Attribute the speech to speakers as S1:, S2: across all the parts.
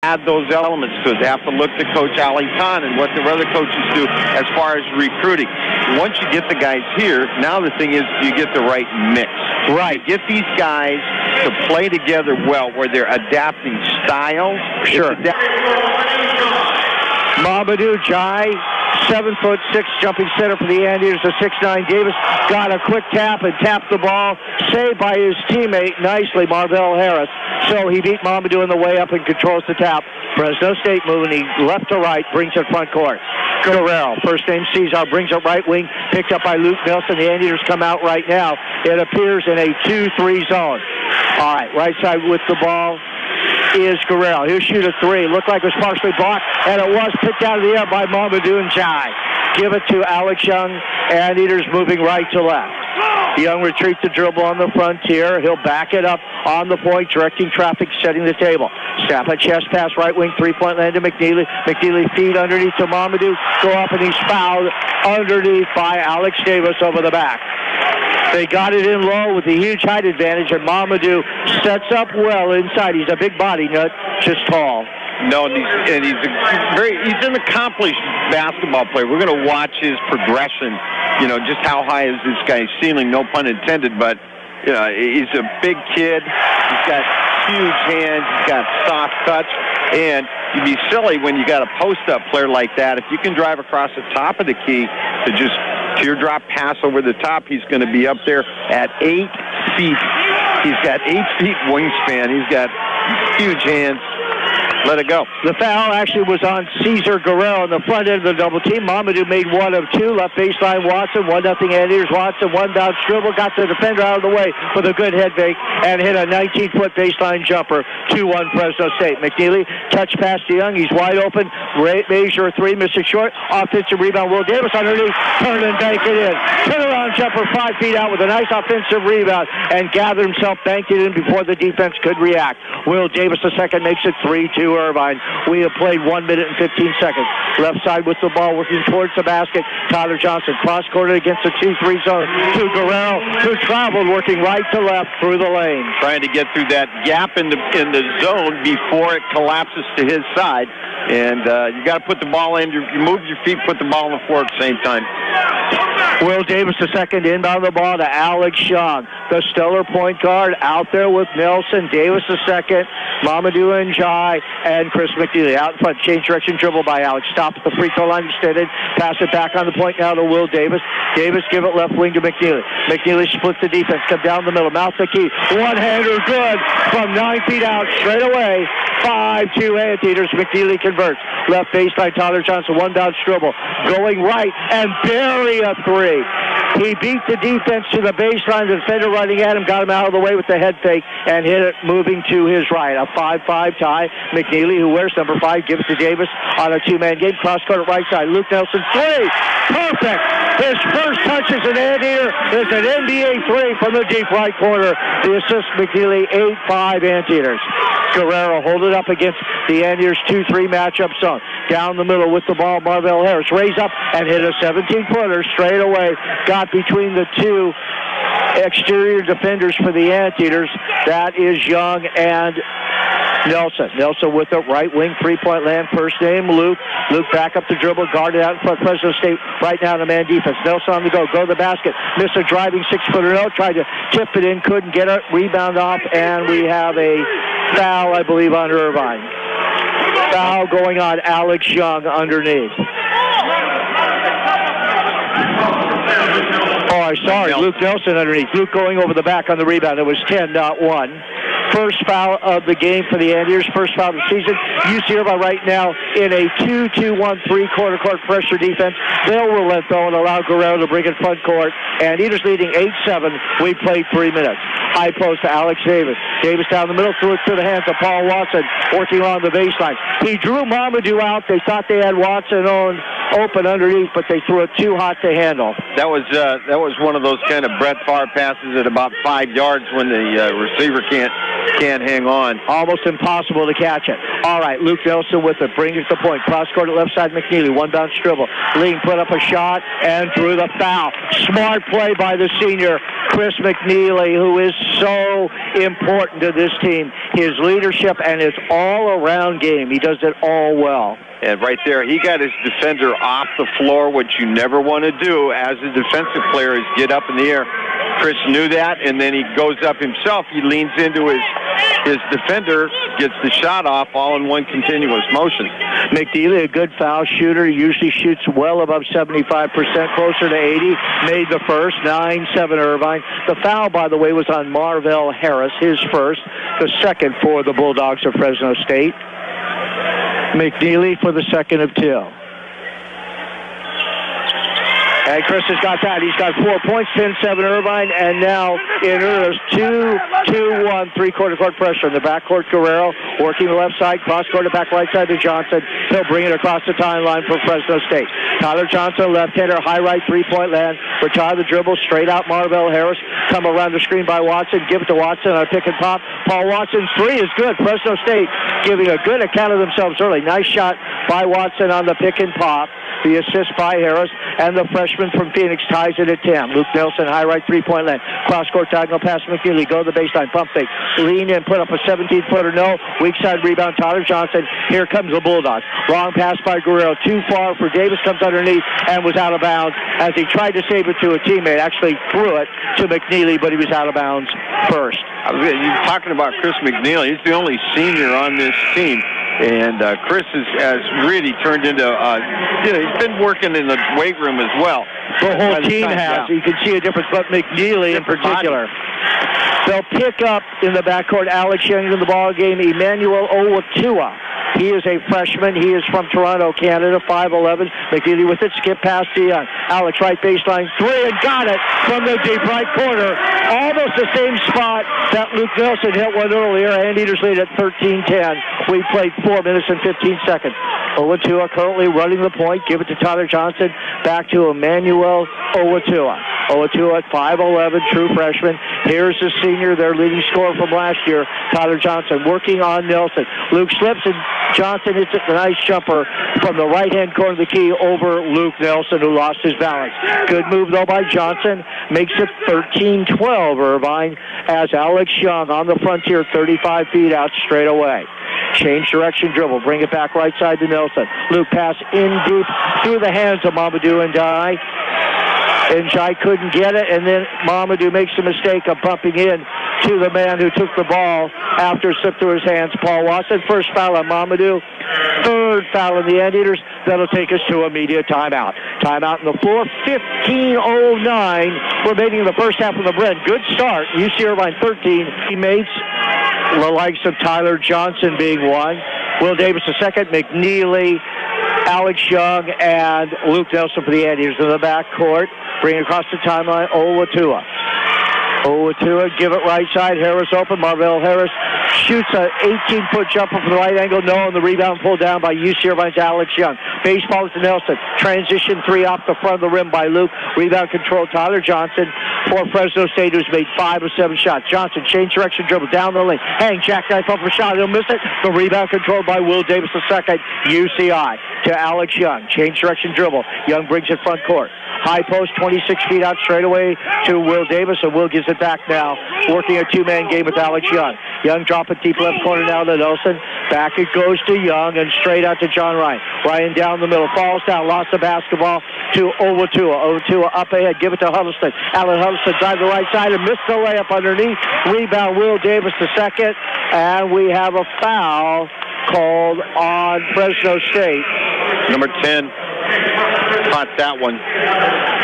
S1: add those elements to it. They have to look to Coach Ali Khan and what the other coaches do as far as recruiting. Once you get the guys here, now the thing is you get the right mix.
S2: Right.
S1: Get these guys to play together well, where they're adapting styles.
S2: Sure. Mamadou Jai, 7'6", jumping center for the Anteaters. The 6'9" Davis got a quick tap and tapped the ball, saved by his teammate nicely, Marvell Harris. So he beat Mamadou on the way up and controls the tap. Fresno State moving left to right, brings it front court. Guerrero, first name Cesar, brings it right wing, picked up by Luke Nelson. The Anteaters come out right now. It appears in a 2-3 zone. All right, right side with the ball is Guerrero. He'll shoot a three. Looked like it was partially blocked, and it was picked out of the air by Mamadou and Jai. Give it to Alex Young. Anteaters moving right to left. Young retreats the dribble on the frontier. He'll back it up on the point, directing traffic, setting the table. Snap a chest pass, right wing, three-point land to McNeely. McNeely feed underneath to Mamadou. Go up, and he's fouled underneath by Alex Davis over the back. They got it in low with the huge height advantage, and Mamadou sets up well inside. He's a big body nut, just tall.
S1: No, and he's an accomplished basketball player. We're going to watch his progression. You know, just how high is this guy's ceiling? No pun intended, but you know, he's a big kid. He's got huge hands. He's got soft touch, and you'd be silly when you got a post-up player like that. If you can drive across the top of the key to just teardrop pass over the top, he's going to be up there at 8 feet. He's got 8 feet wingspan. He's got huge hands. Let it go. The foul actually was on Cesar Guerrero on the front end of the double team. Mamadou made one of two. Left baseline Watson. 1-0 Anteaters. Watson, one bounce dribble. Got the defender out of the way with a good head fake and hit a 19-foot baseline jumper. 2-1 Fresno State. McNeely touch pass to Young. He's wide open. Major three. Missing short. Offensive rebound. Will Davis underneath. Turn and bank it in. Turnaround jumper 5 feet out with a nice offensive rebound and gathered himself, banked it in before the defense could react. Will Davis II makes it 3-2 Irvine. We have played 1 minute and 15 seconds. Left side with the ball, working towards the basket. Tyler Johnson cross-courted against the 2-3 zone to Guerrero, who traveled, working right to left through the lane. Trying to get through that gap in the zone before it collapses to his side. And you got to put the ball in. You move your feet, put the ball on the floor at the same time. Will Davis II inbound the ball to Alex Young, the stellar point guard, out there with Nelson. Davis II, Mamadou and Jai, and Chris McNeely out in front. Change direction dribble by Alex. Stop at the free throw line extended. Pass it back on the point now to Will Davis. Davis give it left wing to McNeely. McNeely splits the defense. Come down the middle. Mouth the key. One-hander good from 9 feet out straight away. 5-2 Anteaters. McNeely converts. Left baseline Tyler Johnson. One bounce dribble. Going right and bury a three. He beat the defense to the baseline. The defender running at him, got him out of the way with the head fake and hit it moving to his right. A 5-5 tie. McNeely, who wears number 5, gives it to Davis on a two-man game. Cross-court right side. Luke Nelson, three. Perfect. His first touch as an Anteater is an NBA three from the deep right corner. The assist, McNeely, 8-5 Anteaters. Guerrero hold it up against the Anteaters 2-3 matchup zone. Down the middle with the ball, Marvell Harris. Raise up and hit a 17-footer straight away. Got between the two exterior defenders for the Anteaters. That is Young and Nelson. Nelson with the right wing, three-point land. First name, Luke. Luke back up the dribble, guarded out in front. Fresno State right now to man defense. Nelson on the go to the basket. Missed a driving 6-footer. No, tried to tip it in, couldn't get it. Rebound off, and we have a foul, I believe, on Irvine. Foul going on Alex Young underneath. Oh, sorry, Luke Nelson underneath. Luke going over the back on the rebound. It was 10, not 1. First foul of the game for the Anteaters. First foul of the season. UC Irvine right now in a 2-2-1 three-quarter court pressure defense. They'll relent though and allow Guerrero to bring it front court. Anteaters leading 8-7. We played 3 minutes. High post to Alex Davis. Davis down the middle, threw it to the hands of Paul Watson, working on the baseline. He drew Mamadou out. They thought they had Watson open underneath, but they threw it too hot to handle. That was one of those kind of Brett Favre passes at about 5 yards when the receiver can't hang on.
S2: Almost impossible to catch it. All right, Luke Nelson with it, brings it to the point. Cross court at left side, McNeely, one bounce dribble. Lean put up a shot and threw the foul. Smart play by the senior, Chris McNeely, who is so important to this team. His leadership and his all-around game. He does it all well.
S1: And right there, he got his defender off the floor, which you never want to do as a defensive player is get up in the air. Chris knew that, and then he goes up himself. He leans into his defender, gets the shot off, all in one continuous motion.
S2: McNeely, a good foul shooter, usually shoots well above 75%, closer to 80. Made the first, 9-7 Irvine. The foul, by the way, was on Marvell Harris, his first, the second for the Bulldogs of Fresno State. McNeely for the second of two. And Chris has got that. He's got 4 points, 10-7 Irvine, and now in earnest, 2-2-1, three-quarter court pressure in the backcourt. Guerrero working the left side, cross-court to back right side to Johnson. He'll bring it across the timeline for Fresno State. Tyler Johnson, left-hander, high right, three-point land. Retire the dribble, straight out Marvell Harris. Come around the screen by Watson, give it to Watson on a pick and pop. Paul Watson's three is good. Fresno State giving a good account of themselves early. Nice shot by Watson on the pick and pop. The assist by Harris, and the freshman from Phoenix ties it at 10. Luke Nelson, high right, three-point land. Cross-court diagonal pass, McNeely. Go to the baseline, pump fake. Lean in, put up a 17-footer, no. Weak side rebound, Tyler Johnson. Here comes the Bulldogs. Long pass by Guerrero. Too far for Davis, comes underneath, and was out of bounds as he tried to save it to a teammate. Actually threw it to McNeely, but he was out of bounds first.
S1: You're talking about Chris McNeely. He's the only senior on this team. And Chris has really turned into, he's been working in the weight room as well.
S2: The whole team has. You can see a difference, but McNeely in particular. They'll pick up in the backcourt Alex Young in the ball game, Emmanuel Owatua. He is a freshman. He is from Toronto, Canada, 5'11". McNeely with it, skip past to Young. Alex right baseline, three, and got it from the deep right corner. Almost the same spot that Luke Nelson hit one earlier. Anteaters lead at 13-10. We played 4 minutes and 15 seconds. Owatua currently running the point. Give it to Tyler Johnson. Back to Emmanuel Owatua. Owatua at 5'11", true freshman. Here's the senior, their leading scorer from last year, Tyler Johnson, working on Nelson. Luke slips, and Johnson hits a nice jumper from the right-hand corner of the key over Luke Nelson, who lost his balance. Good move, though, by Johnson. Makes it 13-12, Irvine, as Alex Young on the frontier, 35 feet out straight away. Change direction dribble. Bring it back right side to Nelson. Luke pass in deep through the hands of Mamadou Ndiaye. Ndiaye couldn't get it, and then Mamadou makes the mistake of bumping in to the man who took the ball after it slipped through his hands, Paul Watson. First foul on Mamadou. Third foul on the Anteaters. That'll take us to immediate timeout. Timeout on the floor. 15:09 remaining in the first half of the bread. Good start. UC Irvine 13. Teammates, the likes of Tyler Johnson being one. Will Davis the second. McNeely, Alex Young, and Luke Nelson for the Anteaters in the backcourt. Bring it across the timeline, Owatua. Owatua, give it right side. Harris open. Marvell Harris shoots an 18-foot jumper from the right angle. No, and the rebound pulled down by UC Irvine's Alex Young. Baseball to Nelson. Transition three off the front of the rim by Luke. Rebound control, Tyler Johnson for Fresno State, who's made 5 of 7 shots. Johnson, change direction, dribble down the lane. Hang, jackknife up a shot. He'll miss it. The rebound controlled by Will Davis II. UCI to Alex Young. Change direction, dribble. Young brings it front court. High post, 26 feet out straight away to Will Davis, and Will gives it back now, working a two-man game with Alex Young. Young drop it deep left corner now to Nelson. Back it goes to Young, and straight out to John Ryan. Ryan down the middle, falls down, lost the basketball to Owatua. Owatua up ahead, give it to Huddleston. Allen Huddleston drive the right side and missed the layup underneath. Rebound, Will Davis II, and we have a foul called on Fresno State.
S1: Number 10. Caught that one.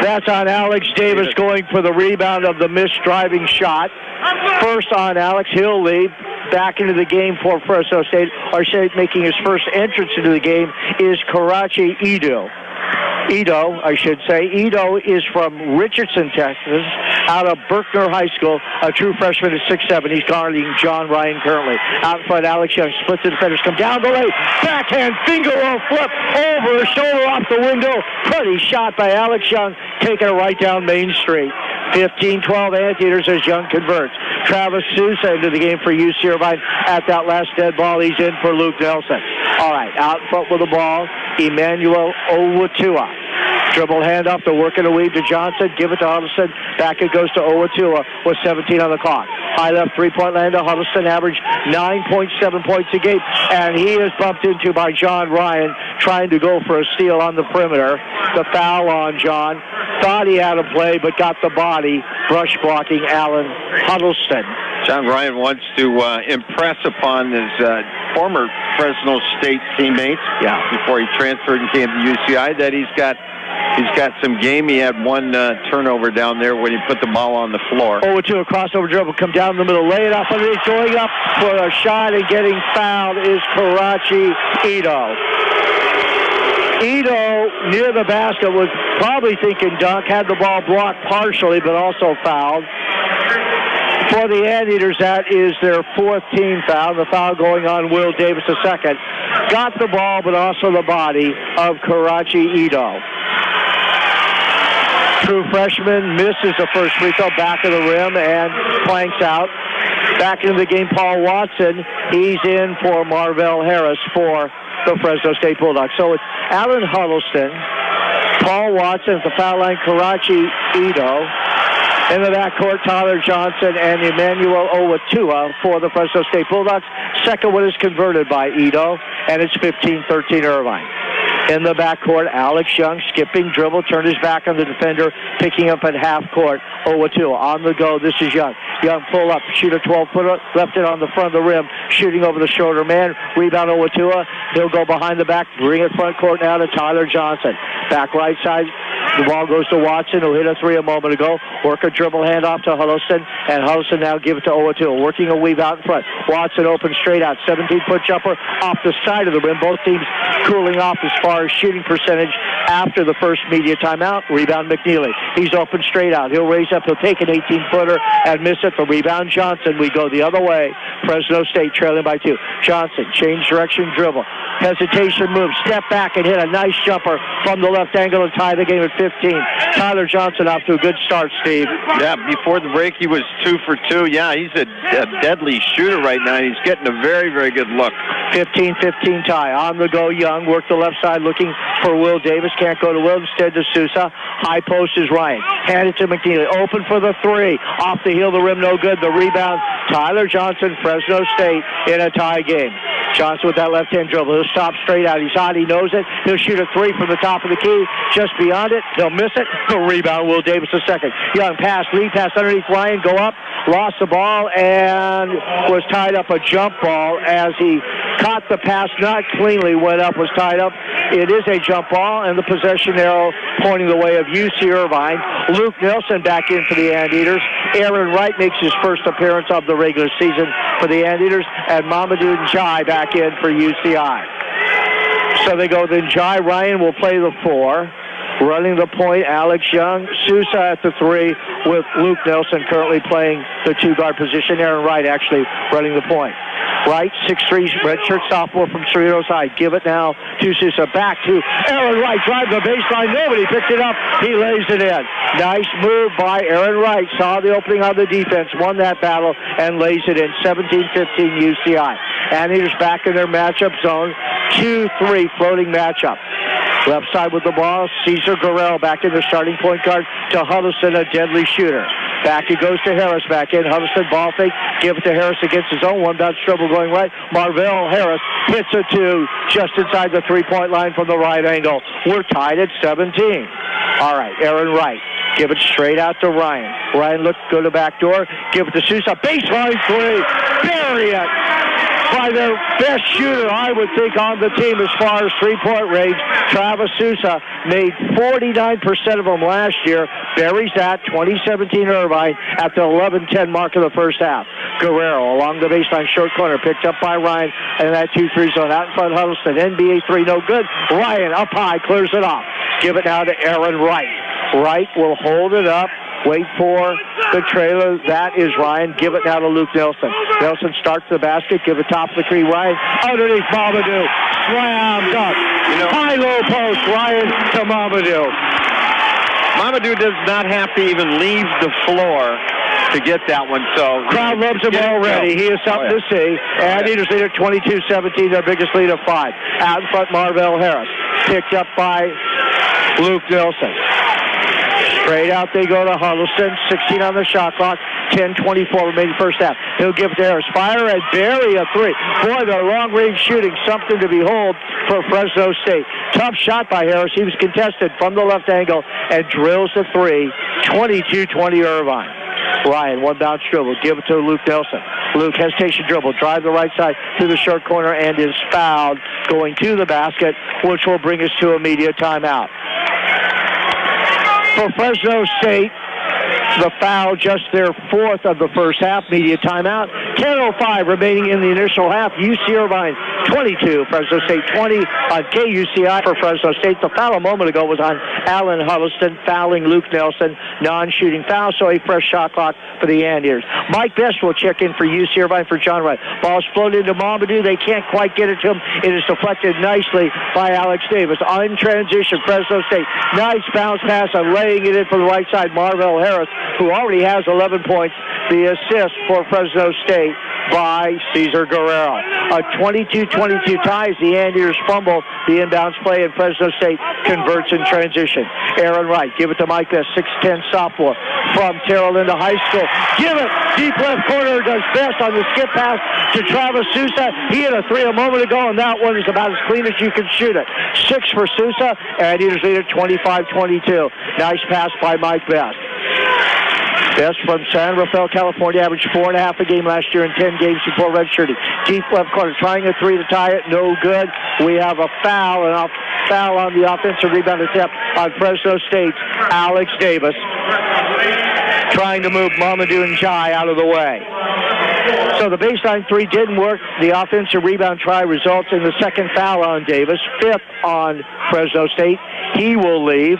S2: That's on Alex Davis going for the rebound of the missed driving shot. First on Alex. He'll lead back into the game for Fresno State. Our State making his first entrance into the game is Karachi Edo. Edo is from Richardson, Texas. out of Berkner High School, a true freshman at 6'7". He's guarding John Ryan currently. Out in front, Alex Young splits the defenders, come down the lane, backhand finger roll flip over his shoulder off the window. Pretty shot by Alex Young, taking it right down Main Street. 15-12 Anteaters as Young converts. Travis Sousa into the game for UC Irvine at that last dead ball. He's in for Luke Nelson. All right, out in front with the ball, Emmanuel Owatua. Dribble handoff, they're working a weave to Johnson. Give it to Huddleston. Back it goes to Owatua with 17 on the clock. High left three-point land to Huddleston. Average 9.7 points a game. And he is bumped into by John Ryan trying to go for a steal on the perimeter. The foul on John. Thought he had a play, but got the body. Brush blocking Allen Huddleston.
S1: John Ryan wants to impress upon his former Fresno State teammates before he transferred and came to UCI that he's got some game. He had one turnover down there when he put the ball on the floor.
S2: Over to a crossover dribble, come down the middle, lay it off underneath, going up for a shot and getting fouled is Karachi Ito. Ito, near the basket, was probably thinking dunk, had the ball blocked partially, but also fouled. For the Anteaters, that is their fourth team foul. The foul going on Will Davis II. Got the ball, but also the body of Karachi Ito. True freshman misses the first free throw, back of the rim, and planks out. Back into the game, Paul Watson. He's in for Marvell Harris for the Fresno State Bulldogs. So it's Allen Huddleston, Paul Watson at the foul line, Karachi Ito. In the backcourt, Tyler Johnson and Emmanuel Owatua for the Fresno State Bulldogs. Second one is converted by Ito, and it's 15-13 Irvine. In the backcourt, Alex Young skipping dribble, turned his back on the defender, picking up at half court. Owatua on the go. This is Young. Young pull up, shoot a 12-footer, left it on the front of the rim, shooting over the shoulder man. Rebound Owatua. He'll go behind the back, bring it front court now to Tyler Johnson. Back right side. The ball goes to Watson, who hit a three a moment ago. Work a dribble handoff to Huddleston, and Huddleston now give it to Owatua. Working a weave out in front. Watson open straight out. 17-foot jumper off the side of the rim. Both teams cooling off as far as shooting percentage after the first media timeout. Rebound McNeely. He's open straight out. He'll raise up. He'll take an 18-footer and miss it. The rebound Johnson. We go the other way. Fresno State trailing by 2. Johnson, change direction, dribble. Hesitation move. Step back and hit a nice jumper from the left angle to tie the game at 15. Tyler Johnson off to a good start, Steve.
S1: Yeah, before the break he was 2 for 2. Yeah, he's a deadly shooter right now. He's getting a very, very good look.
S2: 15-15 tie. On the go, Young. Work the left side looking for Will Davis. Can't go to Will. Instead to Sousa. High post is Ryan. Hand it to McNeely. Open for the three. Off the heel of the rim. No good. The rebound. Tyler Johnson, Fresno State in a tie game. Johnson with that left-hand dribble. He'll stop straight out. He's hot. He knows it. He'll shoot a three from the top of the key. Just beyond it. He'll miss it. The rebound, Will Davis II. Young pass. Lead pass underneath Ryan. Go up. Lost the ball and was tied up a jump ball as he caught the pass. Not cleanly. Went up. Was tied up. It is a jump ball, and the possession arrow pointing the way of UC Irvine. Luke Nelson back in for the Anteaters. Aaron Wright makes his first appearance of the regular season for the Anteaters, and Mamadou Njai back in for UCI. So they go then Njai. Ryan will play the 4. Running the point, Alex Young. Sousa at the 3 with Luke Nelson currently playing the 2-guard position. Aaron Wright actually running the point. Wright, 6'3", redshirt sophomore from Cerritos High. Give it now to Sousa. Back to Aaron Wright. Drive the baseline. Nobody picked it up. He lays it in. Nice move by Aaron Wright. Saw the opening on the defense. Won that battle and lays it in. 17-15 UCI. Anteaters back in their matchup zone. 2-3 floating matchup. Left side with the ball, Cesar Guerrero back in the starting point guard to Huddleston, a deadly shooter. Back it goes to Harris, back in. Huddleston ball fake, give it to Harris against his own one bounce dribble going right. Marvell Harris hits a 2 just inside the 3-point line from the right angle. We're tied at 17. All right, Aaron Wright. Give it straight out to Ryan. Ryan look, go to back door. Give it to Sousa. Baseline 3. Bury it. By their best shooter, I would think, on the team as far as three-point range. Travis Sousa made 49% of them last year. Buries that, 2017 Irvine at the 11-10 mark of the first half. Guerrero along the baseline, short corner, picked up by Ryan, and that 2-3 zone out in front. Huddleston, NBA 3, no good. Ryan up high, clears it off. Give it now to Aaron Wright. Wright will hold it up. Wait for the trailer. That is Ryan. Give it now to Luke Nelson. Nelson starts the basket. Give it top of the key. Ryan underneath Mamadou. Slam dunk. High-low post. Ryan to Mamadou.
S1: Mamadou does not have to even leave the floor to get that one. So
S2: crowd loves him already. He is something to see. Anteaters lead at 22-17, their biggest lead of 5. Out in front, Marvell Harris. Picked up by Luke Nelson. Straight out they go to Huddleston. 16 on the shot clock. 10:24 remaining first half. He'll give it to Harris. Fire and bury a 3. Boy, the long-range shooting, something to behold for Fresno State. Tough shot by Harris. He was contested from the left angle and drills the 3. 22-20 Irvine. Ryan, one bounce dribble. Give it to Luke Nelson. Luke, hesitation dribble. Drive the right side to the short corner and is fouled going to the basket, which will bring us to a media timeout. For Fresno State, the foul, just their 4th of the first half. Media timeout. 10:05 remaining in the initial half. UC Irvine 22, Fresno State 20 on KUCI for Fresno State. The foul a moment ago was on Allen Huddleston, fouling Luke Nelson. Non-shooting foul, so a fresh shot clock for the Anteaters. Mike Best will check in for UC Irvine for John Wright. Ball's floated into Mamadou. They can't quite get it to him. It is deflected nicely by Alex Davis. On transition, Fresno State. Nice bounce pass and laying it in for the right side, Marvell Harris, who already has 11 points. The assist for Fresno State by Cesar Guerrero. A 22-22 tie as the Anteaters fumble the inbounds play, and Fresno State converts in transition. Aaron Wright, give it to Mike Best, 6'10 sophomore from Terrell Linda High School. Give it, deep left corner, does best on the skip pass to Travis Sousa. He hit a 3 a moment ago, and that one is about as clean as you can shoot it. 6 for Sousa, and Anteaters lead at 25-22. Nice pass by Mike Best. Best from San Rafael, California, averaged 4.5 a game last year in 10 games before redshirting. Deep left corner, trying a 3 to tie it, no good. We have a foul, and a foul on the offensive rebound attempt on Fresno State's Alex Davis, trying to move Mamadou and Jai out of the way. So the baseline 3 didn't work. The offensive rebound try results in the second foul on Davis, 5th on Fresno State. He will leave.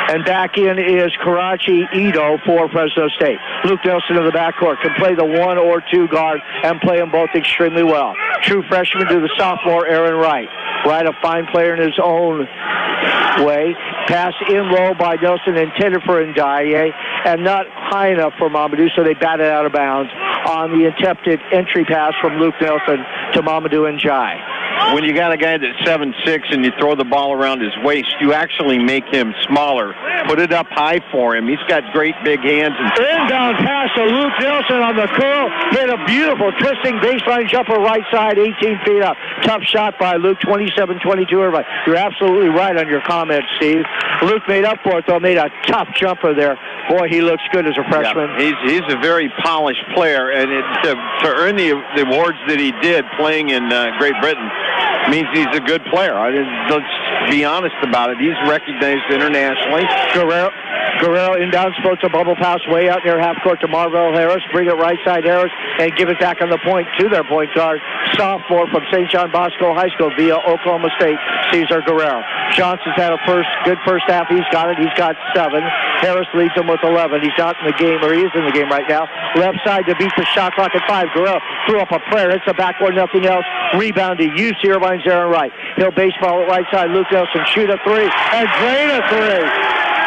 S2: And back in is Karachi Ito for Fresno State. Luke Nelson in the backcourt can play the 1 or 2 guard and play them both extremely well. True freshman to the sophomore Aaron Wright. Wright, a fine player in his own way. Pass in low by Nelson, intended for Ndiaye, and not high enough for Mamadou, so they batted out of bounds on the attempted entry pass from Luke Nelson to Mamadou Ndiaye.
S1: When you got a guy that's 7'6" and you throw the ball around his waist, you actually make him smaller. Put it up high for him. He's got great big hands.
S2: Inbound pass to Luke Nelson on the curl. Hit a beautiful twisting baseline jumper right side, 18 feet up. Tough shot by Luke, 27-22 Irvine. You're absolutely right on your comments, Steve. Luke made up for it, though, made a tough jumper there. Boy, he looks good as a freshman.
S1: Yeah, he's a very polished player, and to earn the awards that he did playing in Great Britain means he's a good player. Let's be honest about it. He's recognized internationally. Guerrero inbound, spoke to bubble pass way out near half court to Marvell Harris. Bring it right side Harris and give it back on the point to their point guard, sophomore from St. John Bosco High School via Oklahoma State, Cesar Guerrero. Johnson's had a good first half. He's got it. He's got 7. Harris leads him with 11. He's not in the game, or he is in the game right now. Left side to beat the shot clock at 5. Guerrero threw up a prayer. It's a backboard, nothing else. Rebound to UC Irvine's Aaron Wright. He'll baseball at right side. Luke Nelson shoot a 3 and drain a 3.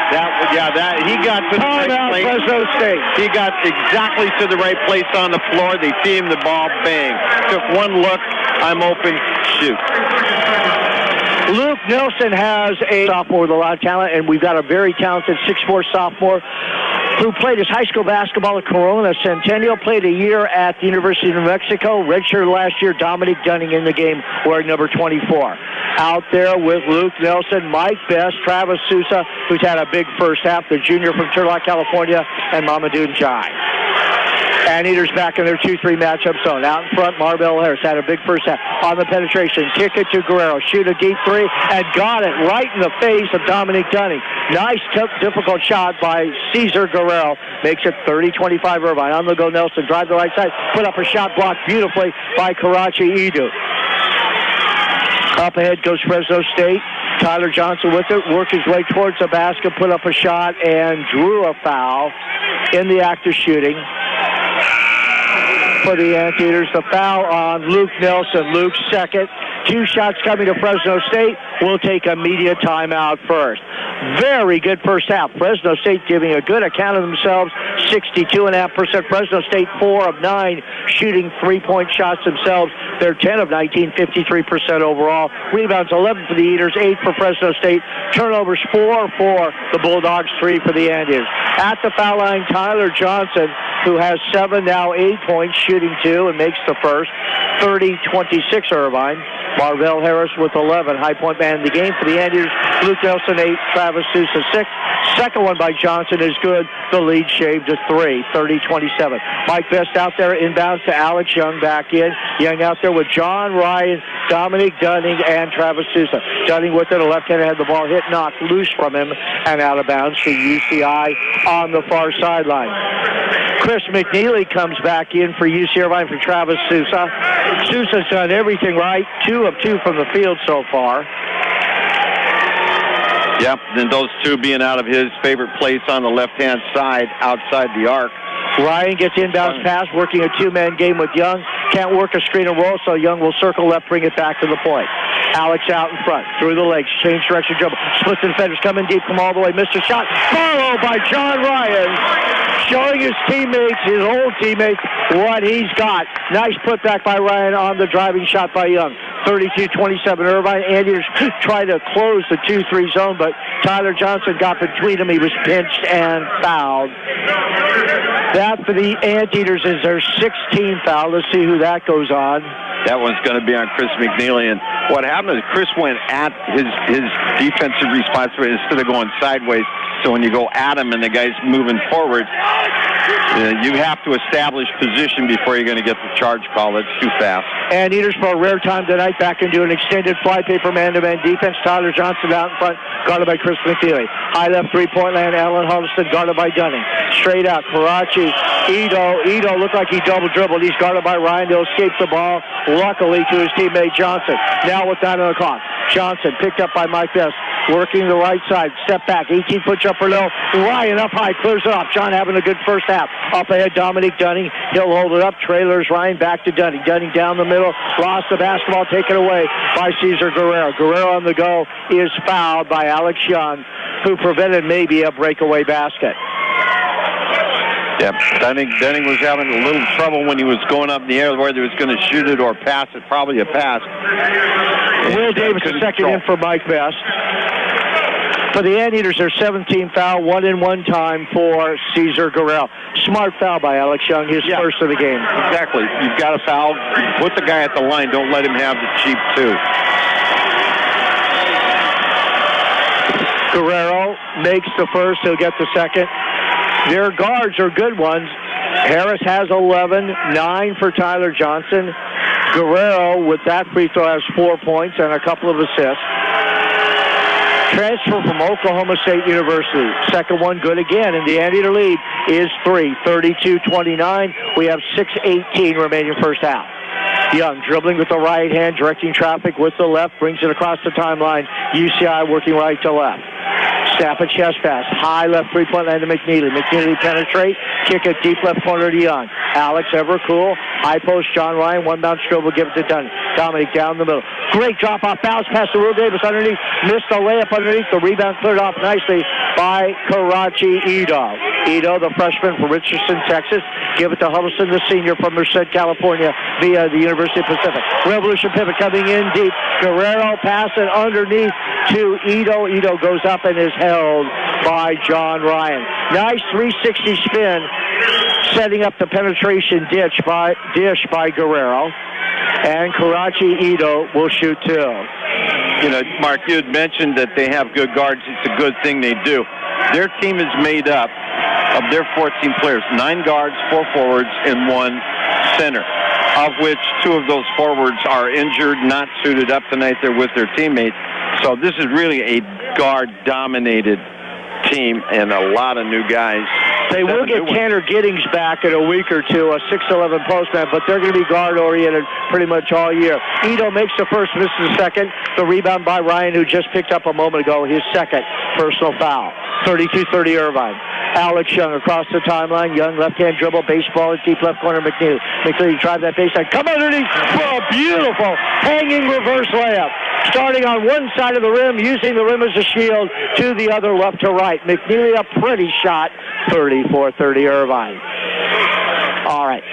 S1: He got to the right place. Fresno State. He got exactly to the right place on the floor. They see him, the ball, bang. Took one look, I'm open, shoot. Luke Nelson has a sophomore with a lot of talent, and we've got a very talented 6'4 sophomore who played his high school basketball at Corona Centennial, played a year at the University of New Mexico, redshirted last year. Dominic Dunning in the game, wearing number 24. Out there with Luke Nelson, Mike Best, Travis Sousa, who's had a big first half, the junior from Turlock, California, and Mamadou Ndiaye. Anteaters back in their 2-3 matchup zone. Out in front, Marvell Harris had a big first half. On the penetration, kick it to Guerrero. Shoot a deep 3 and got it right in the face of Dominic Dunning. Nice, tough, difficult shot by Cesar Guerrero. Makes it 30-25 Irvine. On the go, Nelson. Drive the right side. Put up a shot blocked beautifully by Karachi Edu. Up ahead goes Fresno State.
S2: Tyler Johnson with it, worked his way towards the basket, put up a shot, and drew a foul in the act of shooting for the Anteaters. The foul on Luke Nelson. Luke's second. 2 shots coming to Fresno State. We'll take a media timeout first. Very good first half. Fresno State giving a good account of themselves. 62.5%. Fresno State 4 of 9 shooting 3-point shots themselves. They're 10 of 19, 53% overall. Rebounds 11 for the Eaters, 8 for Fresno State. Turnovers 4 for the Bulldogs, 3 for the Anteaters. At the foul line, Tyler Johnson, who has 7, now 8 points, shooting 2 and makes the first. 30-26 Irvine. Marvell Harris with 11. High point man in the game for the Anteaters. Luke Nelson 8, Travis Sousa 6. Second one by Johnson is good. The lead shaved to 3, 30-27. Mike Best out there inbounds to Alex Young back in. Young out there with John Ryan, Dominic Dunning, and Travis Sousa. Dunning with it, a left-hander had the ball hit, knocked loose from him, and out of bounds to UCI on the far sideline. Chris McNeely comes back in for UC Irvine for Travis Sousa. Sousa's done everything right. 2 of 2 from the field so far.
S1: Yep, and those 2 being out of his favorite place on the left-hand side, outside the arc.
S2: Ryan gets inbounds pass, working a 2-man game with Young. Can't work a screen and roll, so Young will circle left, bring it back to the point. Alex out in front, through the legs, change direction, dribble. Splits the defenders, coming deep from all the way. Missed a shot, followed by John Ryan, showing his teammates, his old teammates, what he's got. Nice putback by Ryan on the driving shot by Young. 32-27 Irvine. Anteaters try to close the 2-3 zone, but Tyler Johnson got between them. He was pinched and fouled. That for the Anteaters is their 16th foul. Let's see who that goes on.
S1: That one's going to be on Chris McNeely. And what happened is Chris went at his defensive responsibility instead of going sideways. So when you go at him and the guy's moving forward, you have to establish position before you're going to get the charge call. That's too fast.
S2: Anteaters for a rare time tonight back into an extended flypaper man-to-man defense. Tyler Johnson out in front, guarded by Chris McNeely. High left three-point land, Allen Huddleston guarded by Dunning. Straight out, Karachi, Ito looked like he double-dribbled. He's guarded by Ryan. He'll escape the ball, luckily, to his teammate Johnson. Now with 9 on the clock. Johnson picked up by Mike Best, working the right side. Step back, 18-foot jumper low. Ryan up high, clears it off. John having a good first half. Up ahead, Dominic Dunning. He'll hold it up. Trailers Ryan back to Dunning. Dunning down the middle. Lost the basketball, taken away by Cesar Guerrero. Guerrero on the go is fouled by Alex Young, who prevented maybe a breakaway basket.
S1: Yep, Dunning was having a little trouble when he was going up in the air, whether he was going to shoot it or pass it. Probably a pass.
S2: Will Davis is second in for Mike Best. For the Anteaters, their 17th foul, 1-and-1 time for Cesar Guerrero. Smart foul by Alex Young, his first of the game.
S1: Exactly. You've got a foul. Put the guy at the line. Don't let him have the cheap two.
S2: Guerrero makes the first. He'll get the second. Their guards are good ones. Harris has 11, 9 for Tyler Johnson. Guerrero, with that free throw, has 4 points and a couple of assists. Transfer from Oklahoma State University. Second one good again, and the Anteater lead is 3, 32-29. We have 6:18 remaining first half. Young dribbling with the right hand, directing traffic with the left, brings it across the timeline. UCI working right to left. Snap a chest pass. High left three-point line to McNeely. McNeely penetrate. Kick it deep left corner to Young. Alex Evercool. High post John Ryan. One bounce dribble. Give it to Dunning. Dominic down the middle. Great drop off bounce pass to Will Davis underneath. Missed the layup underneath. The rebound cleared off nicely by Karachi Ito. Ito, the freshman from Richardson, Texas. Give it to Huddleston, the senior from Merced, California, via the University of Pacific. Revolution pivot coming in deep. Guerrero pass it underneath to Ito. Ito goes up and is held by John Ryan. Nice 360 spin, setting up the penetration dish by Guerrero. And Karachi Ito will shoot 2.
S1: You know, Mark, you had mentioned that they have good guards. It's a good thing they do. Their team is made up of their 14 players, 9 guards, 4 forwards, and 1 center, of which 2 of those forwards are injured, not suited up tonight. They're with their teammates. So this is really a guard-dominated team and a lot of new guys.
S2: They will get Tanner Giddings back in a week or two, a 6'11 postman, but they're going to be guard-oriented pretty much all year. Ito makes the first, misses the second. The rebound by Ryan, who just picked up a moment ago his second personal foul. 32-30 Irvine. Alex Young across the timeline. Young left-hand dribble, baseball in deep left corner. McNeely. McNeely drive that baseline. Come underneath for a beautiful hanging reverse layup. Starting on one side of the rim, using the rim as a shield, to the other left to right. McNeely a pretty shot. 34-30 Irvine. All right.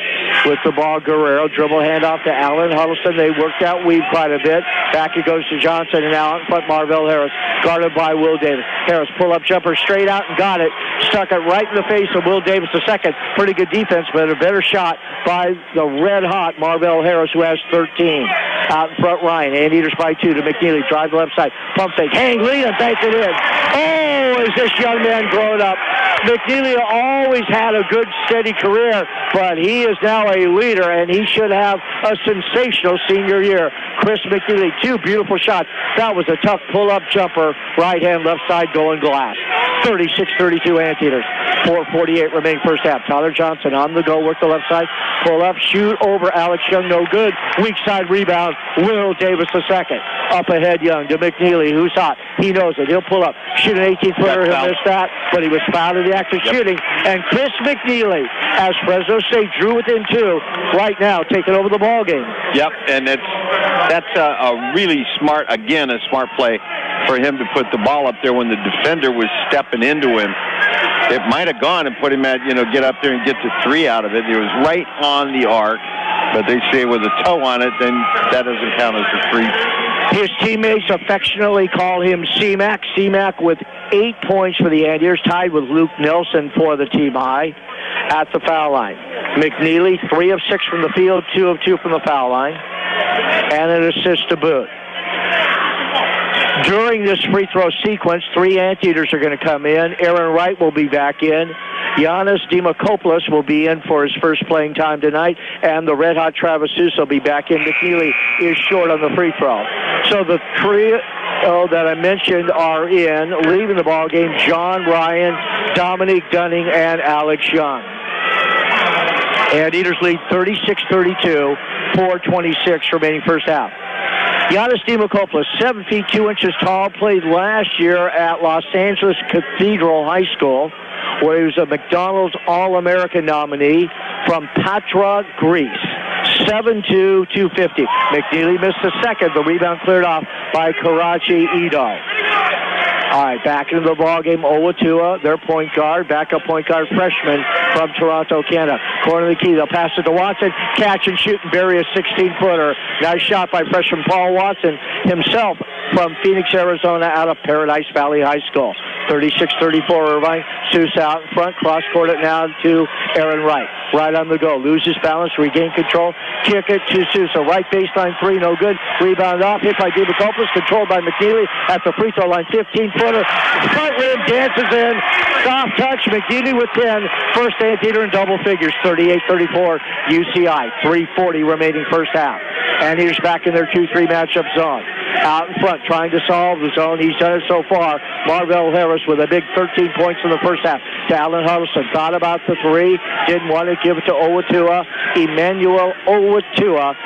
S2: With the ball, Guerrero, dribble handoff to Allen Huddleston. They worked out Weed quite a bit. Back it goes to Johnson, and now in front Marvell Harris, guarded by Will Davis. Harris pull-up jumper straight out and got it. Stuck it right in the face of Will Davis the second. Pretty good defense, but a better shot by the red-hot Marvell Harris, who has 13. Out in front, Ryan. Anteaters by 2 to McNeely. Drive the left side. Pump fake. Hang lead and bank it in. Oh, is this young man grown up? McNeely always had a good, steady career, but he is now a leader, and he should have a sensational senior year. Chris McNeely, 2 beautiful shots. That was a tough pull-up jumper, right-hand, left side, going glass. 36-32 Anteaters. 4:48 remaining first half. Tyler Johnson on the go, work the left side, pull up, shoot over Alex Young, no good. Weak side rebound, Will Davis the second. Up ahead Young to McNeely, who's hot. He knows it. He'll pull up, shoot an 18-footer. He'll miss that, but he was fouled in the act of shooting. And Chris McNeely, as Fresno State drew within 2, right now taking over the ball game.
S1: Yep, and that's a really smart, again, a smart play for him to put the ball up there when the defender was stepping into him. It might have gone and put him at, get up there and get the 3 out of it. It was right on the arc, but they say with a toe on it, then that doesn't count as a 3.
S2: His teammates affectionately call him C-Mac. C-Mac with 8 points for the Anteaters, tied with Luke Nelson for the team high at the foul line. McNeely, 3 of 6 from the field, 2 of 2 from the foul line, and an assist to boot. During this free throw sequence, 3 Anteaters are going to come in. Aaron Wright will be back in. Giannis Demokopoulos will be in for his first playing time tonight, and the red-hot Travis Sousa will be back in. McNeely is short on the free throw. So the trio that I mentioned are in, leaving the ball game, John Ryan, Dominique Dunning, and Alex Young. Anteaters lead 36-32, 4:26 remaining first half. Giannis Demokopoulos, 7 feet 2 inches tall, played last year at Los Angeles Cathedral High School, where he was a McDonald's All-American nominee from Patra, Greece. 7'2", 250. McNeely missed the second. The rebound cleared off by Karachi Ito. All right, back into the ballgame, Owatua, their point guard, backup point guard freshman from Toronto, Canada. Corner of the key, they'll pass it to Watson, catch and shoot and bury a 16-footer. Nice shot by freshman Paul Watson himself from Phoenix, Arizona, out of Paradise Valley High School. 36-34 Irvine. Sousa out in front, cross-court it now to Aaron Wright. Right on the go, loses balance, regain control, kick it to Sousa. Right baseline 3, no good. Rebound off, hit by Demokopoulos, controlled by McNeely at the free throw line. 15-footer, front rim, dances in, soft touch, McNeely with 10. First Anteater in double figures, 38-34 UCI. 3:40 remaining first half. Anteaters back in their 2-3 matchup zone. Out in front, trying to solve the zone. He's done it so far. Marvell Harris with a big 13 points in the first half. To Allen Huddleston. Thought about the 3. Didn't want to give it to Owatua. Emmanuel Owatua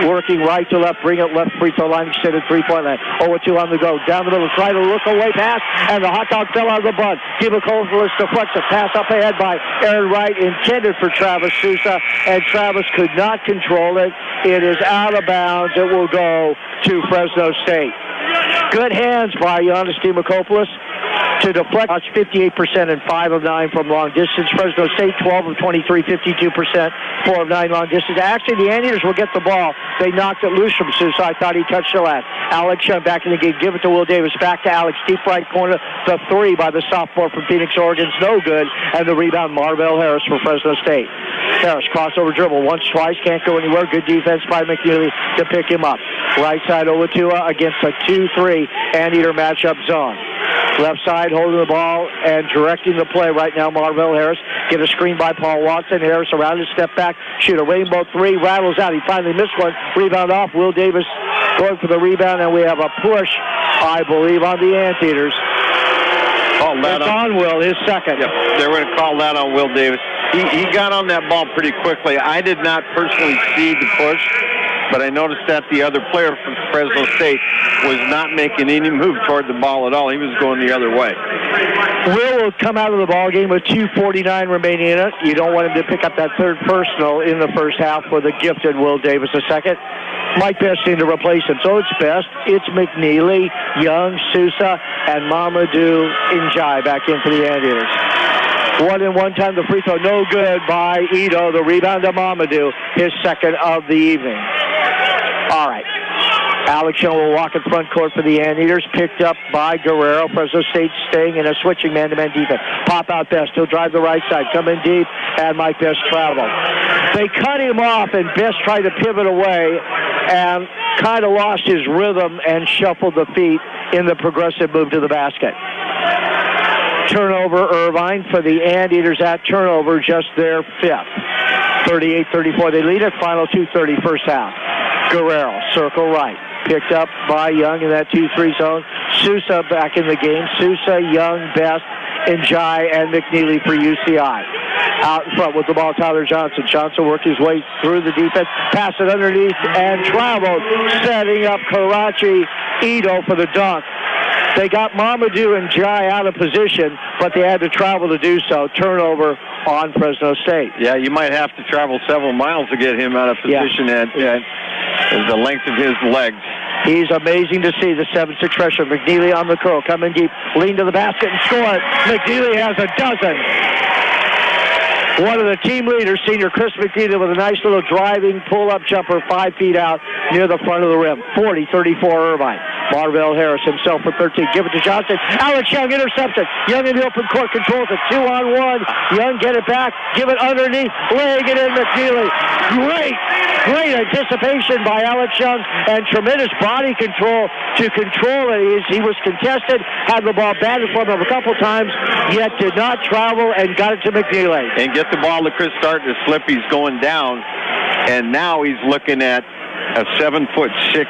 S2: working right to left, bring it left free throw line, extended 3-point line. Owatua on the go. Down the middle, try to look away pass, and the hot dog fell out of the bun. Demokopoulos deflects a pass up ahead by Aaron Wright, intended for Travis Sousa, and Travis could not control it. It is out of bounds. It will go to Fresno State. Good hands by Giannis Demokopoulos to deflect. 58% and 5 of 9 from long distance. Fresno State 12 of 23, 52%, 4 of 9 long distance. Actually, the Anteaters will get the ball. They knocked it loose from Sousa. I thought he touched the last. Alex Young back in the game. Give it to Will Davis. Back to Alex. Deep right corner. The 3 by the sophomore from Phoenix, Oregon. No good. And the rebound, Marvell Harris for Fresno State. Harris, crossover dribble. Once, twice. Can't go anywhere. Good defense by McNeely to pick him up. Right side, Owatua against a 2-3 Anteater matchup zone. Left side holding the ball and directing the play right now, Marvell Harris. Get a screen by Paul Watson. Harris around his step back. Shoot a rainbow 3. Rattles out. He finally missed one. Rebound off. Will Davis going for the rebound, and we have a push, I believe, on the Anteaters.
S1: Call that
S2: on Will, his second.
S1: Yep, they're going to call that on Will Davis. He got on that ball pretty quickly. I did not personally see the push, but I noticed that the other player from Fresno State was not making any move toward the ball at all. He was going the other way.
S2: Will come out of the ball game with 2:49 remaining in it. You don't want him to pick up that third personal in the first half with a gifted Will Davis a second. Mike Best seemed to replace him. So it's Best, it's McNeely, Young, Sousa, and Mamadou Njai back in for the Anteaters. 1-and-1 time, the free throw, no good by Ito. The rebound to Mamadou, his second of the evening. All right. Alex Young will walk in front court for the Anteaters, picked up by Guerrero. Fresno State staying in a switching man-to-man defense. Pop out Best. He'll drive the right side, come in deep, and Mike Best travel. They cut him off, and Best tried to pivot away and kind of lost his rhythm and shuffled the feet in the progressive move to the basket. Turnover, Irvine, for the Anteaters at turnover, just their fifth. 38-34, they lead it. Final 2:30 first half. Guerrero, circle right. Picked up by Young in that 2-3 zone. Sousa back in the game. Sousa, Young, Best, Njai, and McNeely for UCI. Out in front with the ball, Tyler Johnson. Johnson worked his way through the defense, passed it underneath, and traveled, setting up Karachi Ito for the dunk. They got Mamadou and Njai out of position, but they had to travel to do so. Turnover on Fresno State.
S1: Yeah, you might have to travel several miles to get him out of position at the length of his legs.
S2: He's amazing to see, the 7'6" freshman. McNeely on the curl, coming deep, lean to the basket and score it. McNeely has a dozen. One of the team leaders, senior Chris McNeely, with a nice little driving pull-up jumper 5 feet out near the front of the rim. 40-34 Irvine. Marvell Harris himself for 13. Give it to Johnson. Alex Young intercepted. Young in the open court controls it. 2-on-1. Young get it back. Give it underneath. Laying it in McNeely. Great anticipation by Alex Young and tremendous body control to control it. He was contested, had the ball batted from him a couple times, yet did not travel and got it to McNeely.
S1: And get the ball to Chris starting to slip. He's going down, and now he's looking at a 7'6"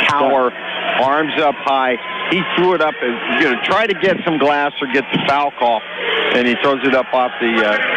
S1: tower, arms up high. He threw it up as try to get some glass or get the foul call, and he throws it up off the.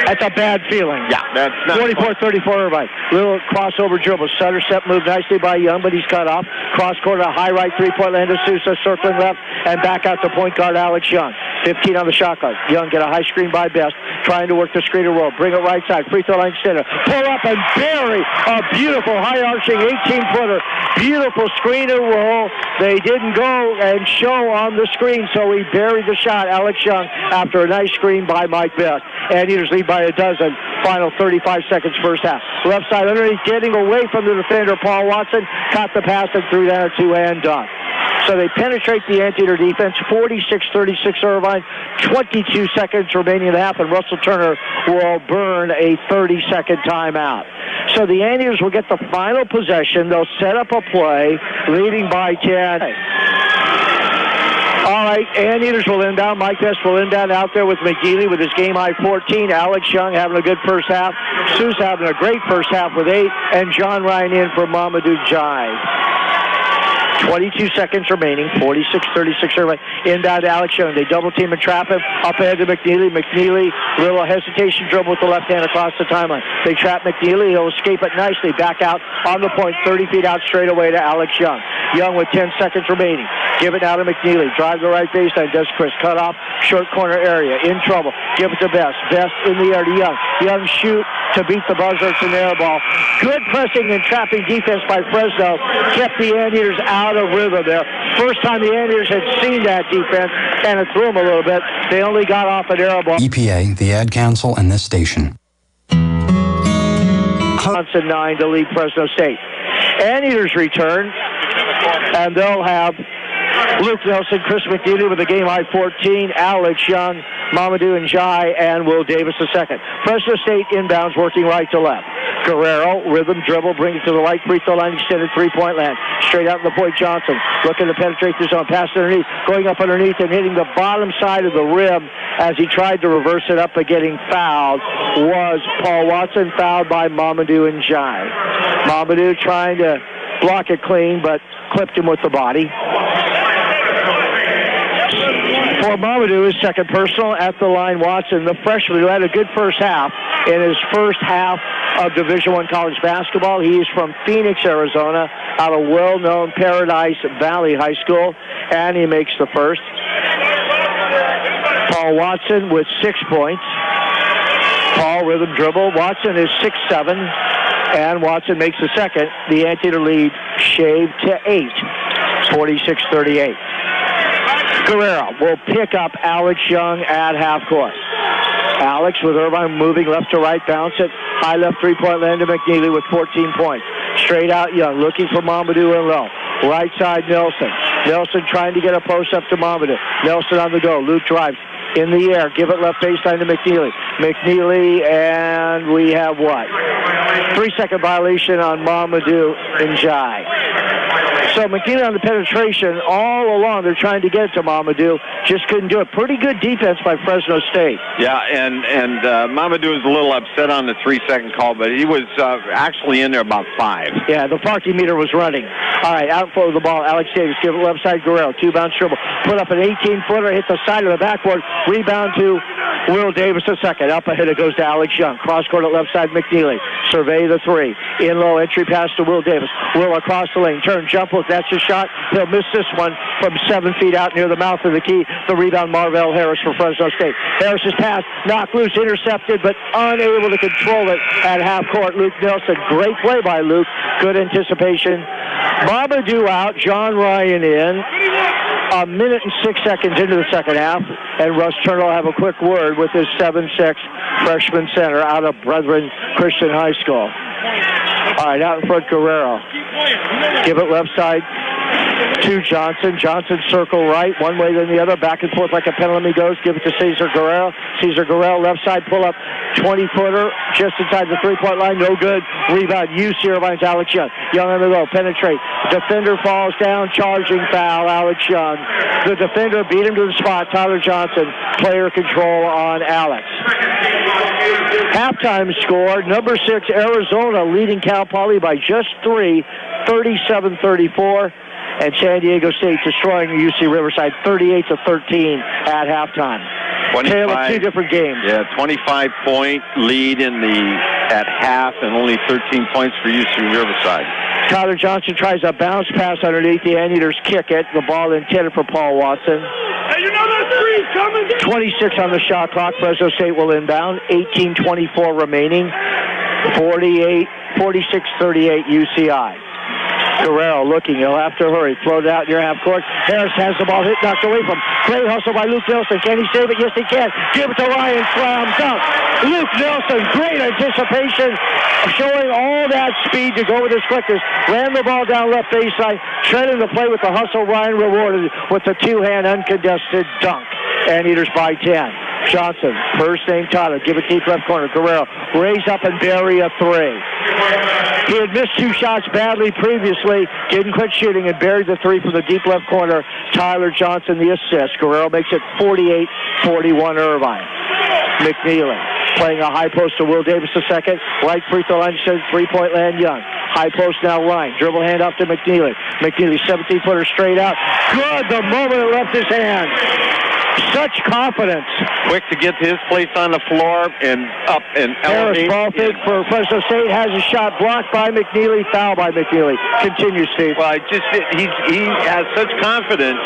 S2: That's a bad feeling.
S1: Yeah, that's not
S2: 44-34 Irvine. Little crossover dribble. Stutter step moved nicely by Young, but he's cut off. Cross court, a high right three-point land to Sousa, circling left, and back out to point guard Alex Young. 15 on the shot clock. Young get a high screen by Best, trying to work the screen and roll. Bring it right side. Free throw line center. Pull up and bury a beautiful high arching 18-footer. Beautiful screen and roll. They didn't go and show on the screen, so he buried the shot. Alex Young after a nice screen by Mike Best. Anteaters lead by a dozen. Final 35 seconds first half. Left side underneath, getting away from the defender, Paul Watson. Caught the pass and threw down a two-hand dunk. So they penetrate the Anteater defense. 46-36 Irvine. 22 seconds remaining in the half, and Russell Turner will burn a 30-second timeout. So the Anteaters will get the final possession. They'll set up a play, leading by 10. All right, Anteaters will inbound. Mike Best will inbound out there with McNeely with his game-high 14. Alex Young having a good first half. Sousa having a great first half with 8. And John Ryan in for Mamadou Njai. 22 seconds remaining. 46-36 Irvine. Inbound to Alex Young. They double team and trap him. Up ahead to McNeely. McNeely, little hesitation dribble with the left hand across the timeline. They trap McNeely. He'll escape it nicely. Back out on the point. 30 feet out straight away to Alex Young. Young with 10 seconds remaining. Give it now to McNeely. Drive the right baseline. Does Chris. Cut off. Short corner area. In trouble. Give it to Best. Best in the air to Young. Young shoot to beat the buzzer. It's an air ball. Good pressing and trapping defense by Fresno. Kept the Anteaters out of rhythm there. First time the Anteaters had seen that defense, and it threw them a little bit. They only got off an air ball.
S3: EPA, the Ad Council, and this station.
S2: Johnson 9 to lead Fresno State. Anteaters return, and they'll have Luke Nelson, Chris McNeely with a game-high 14, Alex Young, Mamadou Njai, and Will Davis II. Fresno State inbounds working right to left. Guerrero, rhythm dribble, bring it to the right free throw line, extended three-point land. Straight out in the point, Johnson looking to penetrate the zone, pass underneath, going up underneath and hitting the bottom side of the rim as he tried to reverse it up and getting fouled was Paul Watson, fouled by Mamadou Njai. Mamadou trying to block it clean, but clipped him with the body. For Mamadou, his second personal at the line. Watson, the freshman who had a good first half in his first half of Division I college basketball. He is from Phoenix, Arizona, out of well-known Paradise Valley High School, and he makes the first. Paul Watson with 6 points. Paul rhythm dribble. Watson is 6'7", and Watson makes the second. The Anteater lead shaved to 8, 46-38. Guerrero will pick up Alex Young at half court. Alex with Irvine moving left to right, bounce it. High left three-point land to McNeely with 14 points. Straight out Young, looking for Mamadou and low. Right side Nelson. Nelson trying to get a post up to Mamadou. Nelson on the go. Luke drives in the air. Give it left baseline to McNeely. McNeely, and we have what? 3-second violation on Mamadou and Jai. So McNeely on the penetration all along. They're trying to get it to Mamadou. Just couldn't do it. Pretty good defense by Fresno State.
S1: Yeah, and Mamadou was a little upset on the 3-second call, but he was actually in there about 5.
S2: Yeah, the parking meter was running. All right, outflow of the ball. Alex Davis, give it left side Guerrero. 2-bounce dribble. Put up an 18-footer, hit the side of the backboard. Rebound to Will Davis the second. Up ahead it goes to Alex Young. Cross court at left side McNeely. Survey the 3. In low entry pass to Will Davis. Will across the lane. Turn, jump hook. That's his shot. He'll miss this one from 7 feet out near the mouth of the key. The rebound, Marvell Harris for Fresno State. Harris's pass knocked loose, intercepted, but unable to control it at half court. Luke Nelson. Great play by Luke. Good anticipation. Mamadou out. John Ryan in. 1 minute and 6 seconds into the second half, and Russ Turner will have a quick word with his 7'6" freshman center out of Brethren Christian High School. All right, out in front, Guerrero. Give it left side to Johnson. Johnson circle right, one way then the other, back and forth like a pendulum he goes. Give it to Cesar Guerrero. Cesar Guerrero, left side pull up, 20-footer, just inside the three-point line, no good. Rebound, UC Irvine's Alex Young. Young on the go, penetrate. Defender falls down, charging foul, Alex Young. The defender beat him to the spot, Tyler Johnson. Player control on Alex. Halftime score, number 6, Arizona leading Cal Poly by just 3, 37-34. And San Diego State destroying UC Riverside 38-13 at halftime. Tale of 2 different games.
S1: Yeah, 25-point lead at half and only 13 points for UC Riverside.
S2: Tyler Johnson tries a bounce pass underneath. The Anteaters kick it. The ball intended for Paul Watson.
S4: Hey, you know those threes coming?
S2: 26 on the shot clock. Fresno State will inbound. 18:24 remaining. 46-38 UCI. Guerrero looking, he'll have to hurry. Float out near half court. Harris has the ball hit, knocked away from. Great hustle by Luke Nelson. Can he save it? Yes, he can. Give it to Ryan. Slam dunk. Luke Nelson, great anticipation, showing all that speed to go with his quickness. Ran the ball down left baseline, treading the play with the hustle. Ryan rewarded with the 2-hand uncontested dunk. Anteaters by 10. Johnson, first name Tyler, give it deep left corner. Guerrero, raise up and bury a 3. He had missed 2 shots badly previously, didn't quit shooting, and buried the 3 from the deep left corner. Tyler Johnson, the assist. Guerrero makes it 48-41 Irvine. McNeely playing a high post to Will Davis the second. Right free throw line, 3-point land Young. High post now line. Dribble hand off to McNeely. McNeely, 17-footer straight out. Good, the moment it left his hand. Such confidence.
S1: Quick to get to his place on the floor and up and elevate.
S2: Harris ball fake for Fresno State, has a shot blocked by McNeely, foul by McNeely. Continue, Steve.
S1: Well, he has such confidence,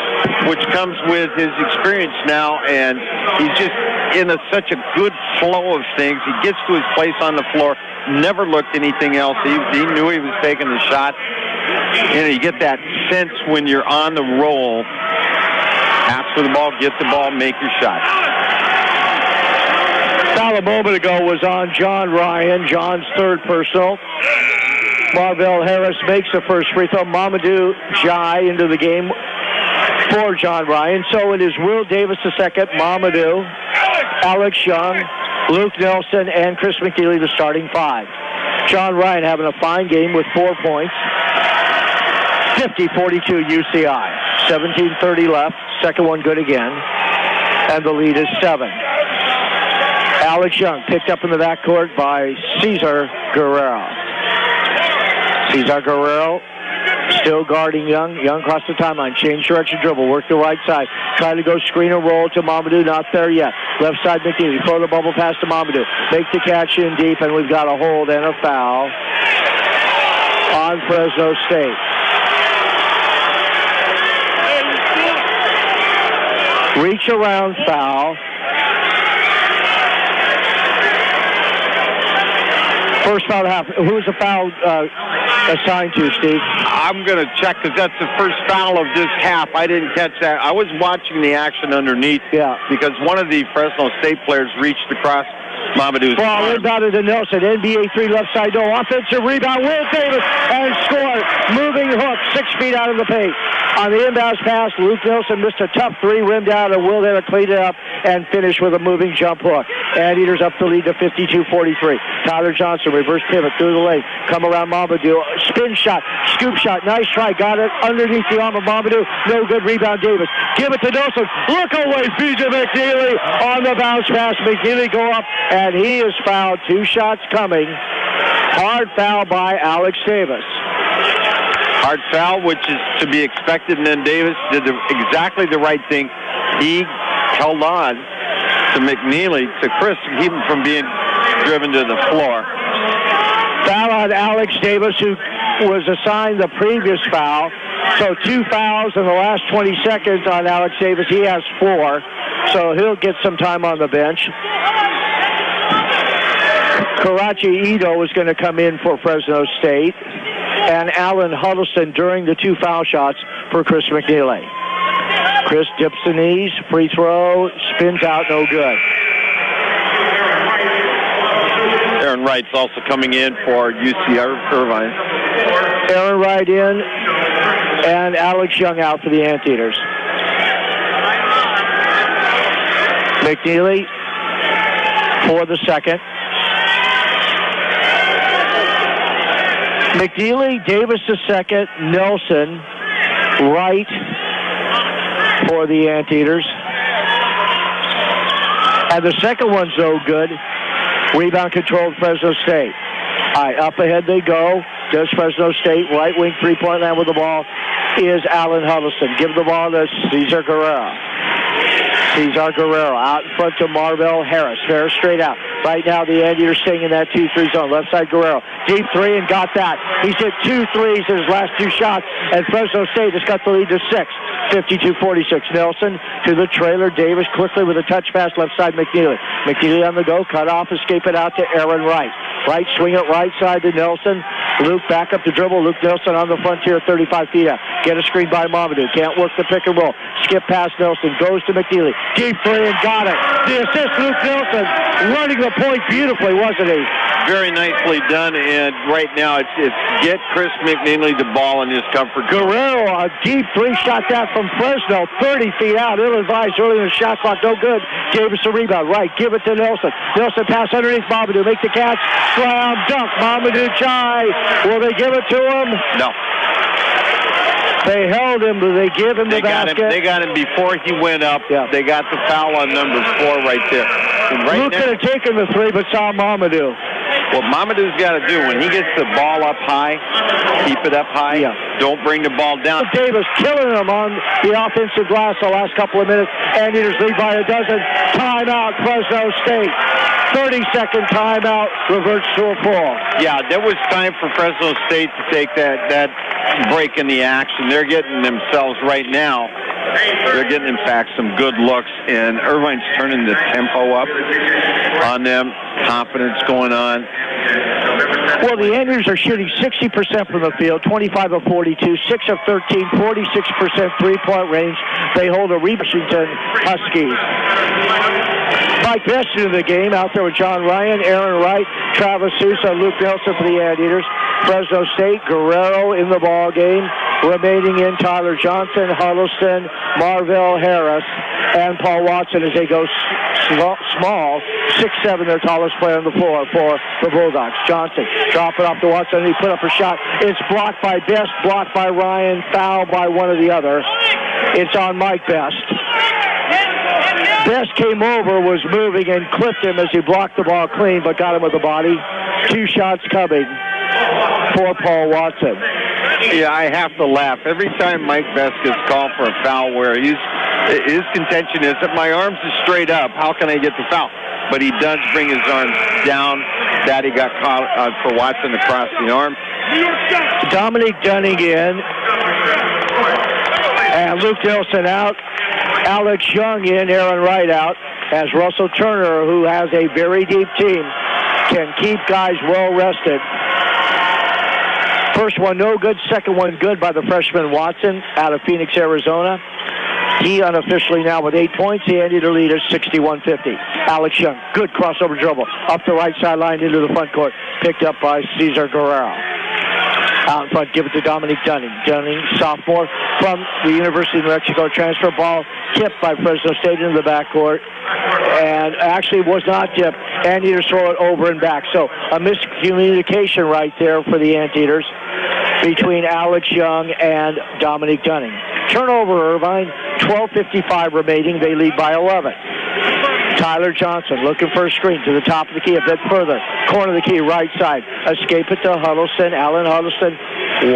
S1: which comes with his experience now, and he's just in such a good flow of things. He gets to his place on the floor, never looked anything else. He knew he was taking the shot. And you get that sense when you're on the roll. Ask for the ball, get the ball, make your shot.
S2: Foul a moment ago was on John Ryan, John's third personal. Marvell Harris makes the first free throw. Mamadou Jai into the game for John Ryan. So it is Will Davis the second, Mamadou, Alex Young, Luke Nelson, and Chris McNeely, the starting 5. John Ryan having a fine game with 4 points. 50-42 UCI. 17:30 left. Second one good again. And the lead is 7. Alex Young picked up in the backcourt by Cesar Guerrero. Cesar Guerrero Still guarding Young. Young across the timeline. Change direction dribble. Work the right side. Try to go screen and roll to Mamadou. Not there yet. Left side McNeely. Throw the bubble pass to Mamadou. Make the catch in deep, and we've got a hold and a foul on Fresno State. Reach around foul. First foul half. Who was the foul assigned to, Steve?
S1: I'm going to check because that's the first foul of this half. I didn't catch that. I was watching the action underneath because one of the Fresno State players reached across Mamadou's
S2: ball inbounded to Nelson. NBA 3 left side, no offensive rebound. Will Davis and score. Moving hook, 6 feet out of the paint. On the inbounds pass, Luke Nelson missed a tough three, rimmed out, and Will had to clean it up and finish with a moving jump hook. Anteaters up the lead to 52-43. Tyler Johnson, reverse pivot through the lane. Come around Mamadou. Spin shot, scoop shot. Nice try. Got it underneath the arm of Mamadou. No good rebound, Davis. Give it to Nelson. Look away, B.J. McNeely on the bounce pass. McNeely go up, and he is fouled. 2 shots coming. Hard foul by Alex Davis.
S1: Hard foul, which is to be expected, and then Davis did exactly the right thing. He held on to McNeely, to Chris, to keep him from being driven to the floor.
S2: Foul on Alex Davis, who was assigned the previous foul. So 2 fouls in the last 20 seconds on Alex Davis. He has 4, so he'll get some time on the bench. Karachi Ito is going to come in for Fresno State, and Alan Huddleston during the 2 foul shots for Chris McNeely. Chris dips the knees, free throw, spins out, no good.
S1: Aaron Wright's also coming in for UC Irvine.
S2: Aaron Wright in, and Alex Young out for the Anteaters. McNeely for the second. McNeely, Davis the second, Nelson, Wright for the Anteaters. And the second one's no good. Rebound controlled Fresno State. All right, up ahead they go. Does Fresno State. Right wing three-point line with the ball is Alan Huddleston. Give the ball to Cesar Guerrero. Cesar Guerrero out in front to Marvell Harris. Harris straight out. Right now the Anteaters staying in that 2-3 zone. Left side Guerrero. Deep 3 and got that. He's hit 2 threes in his last 2 shots, and Fresno State has got the lead to 6. 52-46. Nelson to the trailer. Davis quickly with a touch pass left side McNeely. McNeely on the go. Cut off. Escape it out to Aaron Wright. Wright swing it right side to Nelson. Luke back up the dribble. Luke Nelson on the frontier 35 feet out. Get a screen by Mamadou. Can't work the pick and roll. Skip past Nelson. Goes to McNeely. Deep 3 and got it. The assist, Luke Nelson running the point beautifully, wasn't he?
S1: Very nicely done, and right now it's get Chris McNeely the ball in his comfort zone.
S2: Guerrero, a deep 3 shot that from Fresno, 30 feet out. Ill-advised early in the shot clock, no good. Davis a rebound, right, give it to Nelson. Nelson pass underneath Mamadou, make the catch, slam, dunk, Mamadou Chai. Will they give it to him?
S1: No.
S2: They held him, but they give him the basket.
S1: They got him before he went up. Yeah. They got the foul on number 4 right there. And right
S2: Luke could have taken the 3, but saw Mamadou.
S1: What Mamadou's got to do, when he gets the ball up high, keep it up high. Yeah. Don't bring the ball down.
S2: Davis killing him on the offensive glass the last couple of minutes. Anteaters lead by a dozen. Timeout, Fresno State. 30-second timeout, reverts to a full.
S1: Yeah, there was time for Fresno State to take that break in the action. They're getting themselves right now. They're getting, in fact, some good looks, and Irvine's turning the tempo up on them. Confidence going on.
S2: Well, the Anteaters are shooting 60% from the field, 25 of 42, 6 of 13, 46% three-point range. They hold a Washington Huskies. Mike Best into the game, out there with John Ryan, Aaron Wright, Travis Sousa, Luke Nelson for the Anteaters. Fresno State, Guerrero in the ball game. Remaining in Tyler Johnson, Huddleston, Marvell Harris, and Paul Watson as they go small. 6'7", their tallest player on the floor for the Bulldogs. Johnson drop it off to Watson. He put up a shot. It's blocked by Best, blocked by Ryan, fouled by one or the other. It's on Mike Best. Best came over, was moving, and clipped him as he blocked the ball clean, but got him with the body. 2 shots coming for Paul Watson.
S1: Yeah, I have to laugh. Every time Mike Best gets called for a foul where his contention is that my arms are straight up, how can I get the foul? But he does bring his arms down. That he got caught for Watson across the arm.
S2: Dominic Dunning in. And Luke Nelson out. Alex Young in, Aaron Wright out. As Russell Turner, who has a very deep team, can keep guys well rested. First one no good, second one good by the freshman Watson out of Phoenix, Arizona. He unofficially now with 8 points. The Anteater lead is 61-50. Alex Young, good crossover dribble. Up the right sideline into the front court. Picked up by Cesar Guerrero. Out in front, give it to Dominic Dunning. Dunning, sophomore from the University of New Mexico. Transfer ball tipped by Fresno State into the backcourt. And actually was not tipped. Anteaters throw it over and back. So a miscommunication right there for the Anteaters between Alex Young and Dominic Dunning. Turnover, Irvine. 12:55 remaining. They lead by 11. Tyler Johnson looking for a screen to the top of the key, a bit further. Corner of the key, right side. Escape it to Huddleston. Alan Huddleston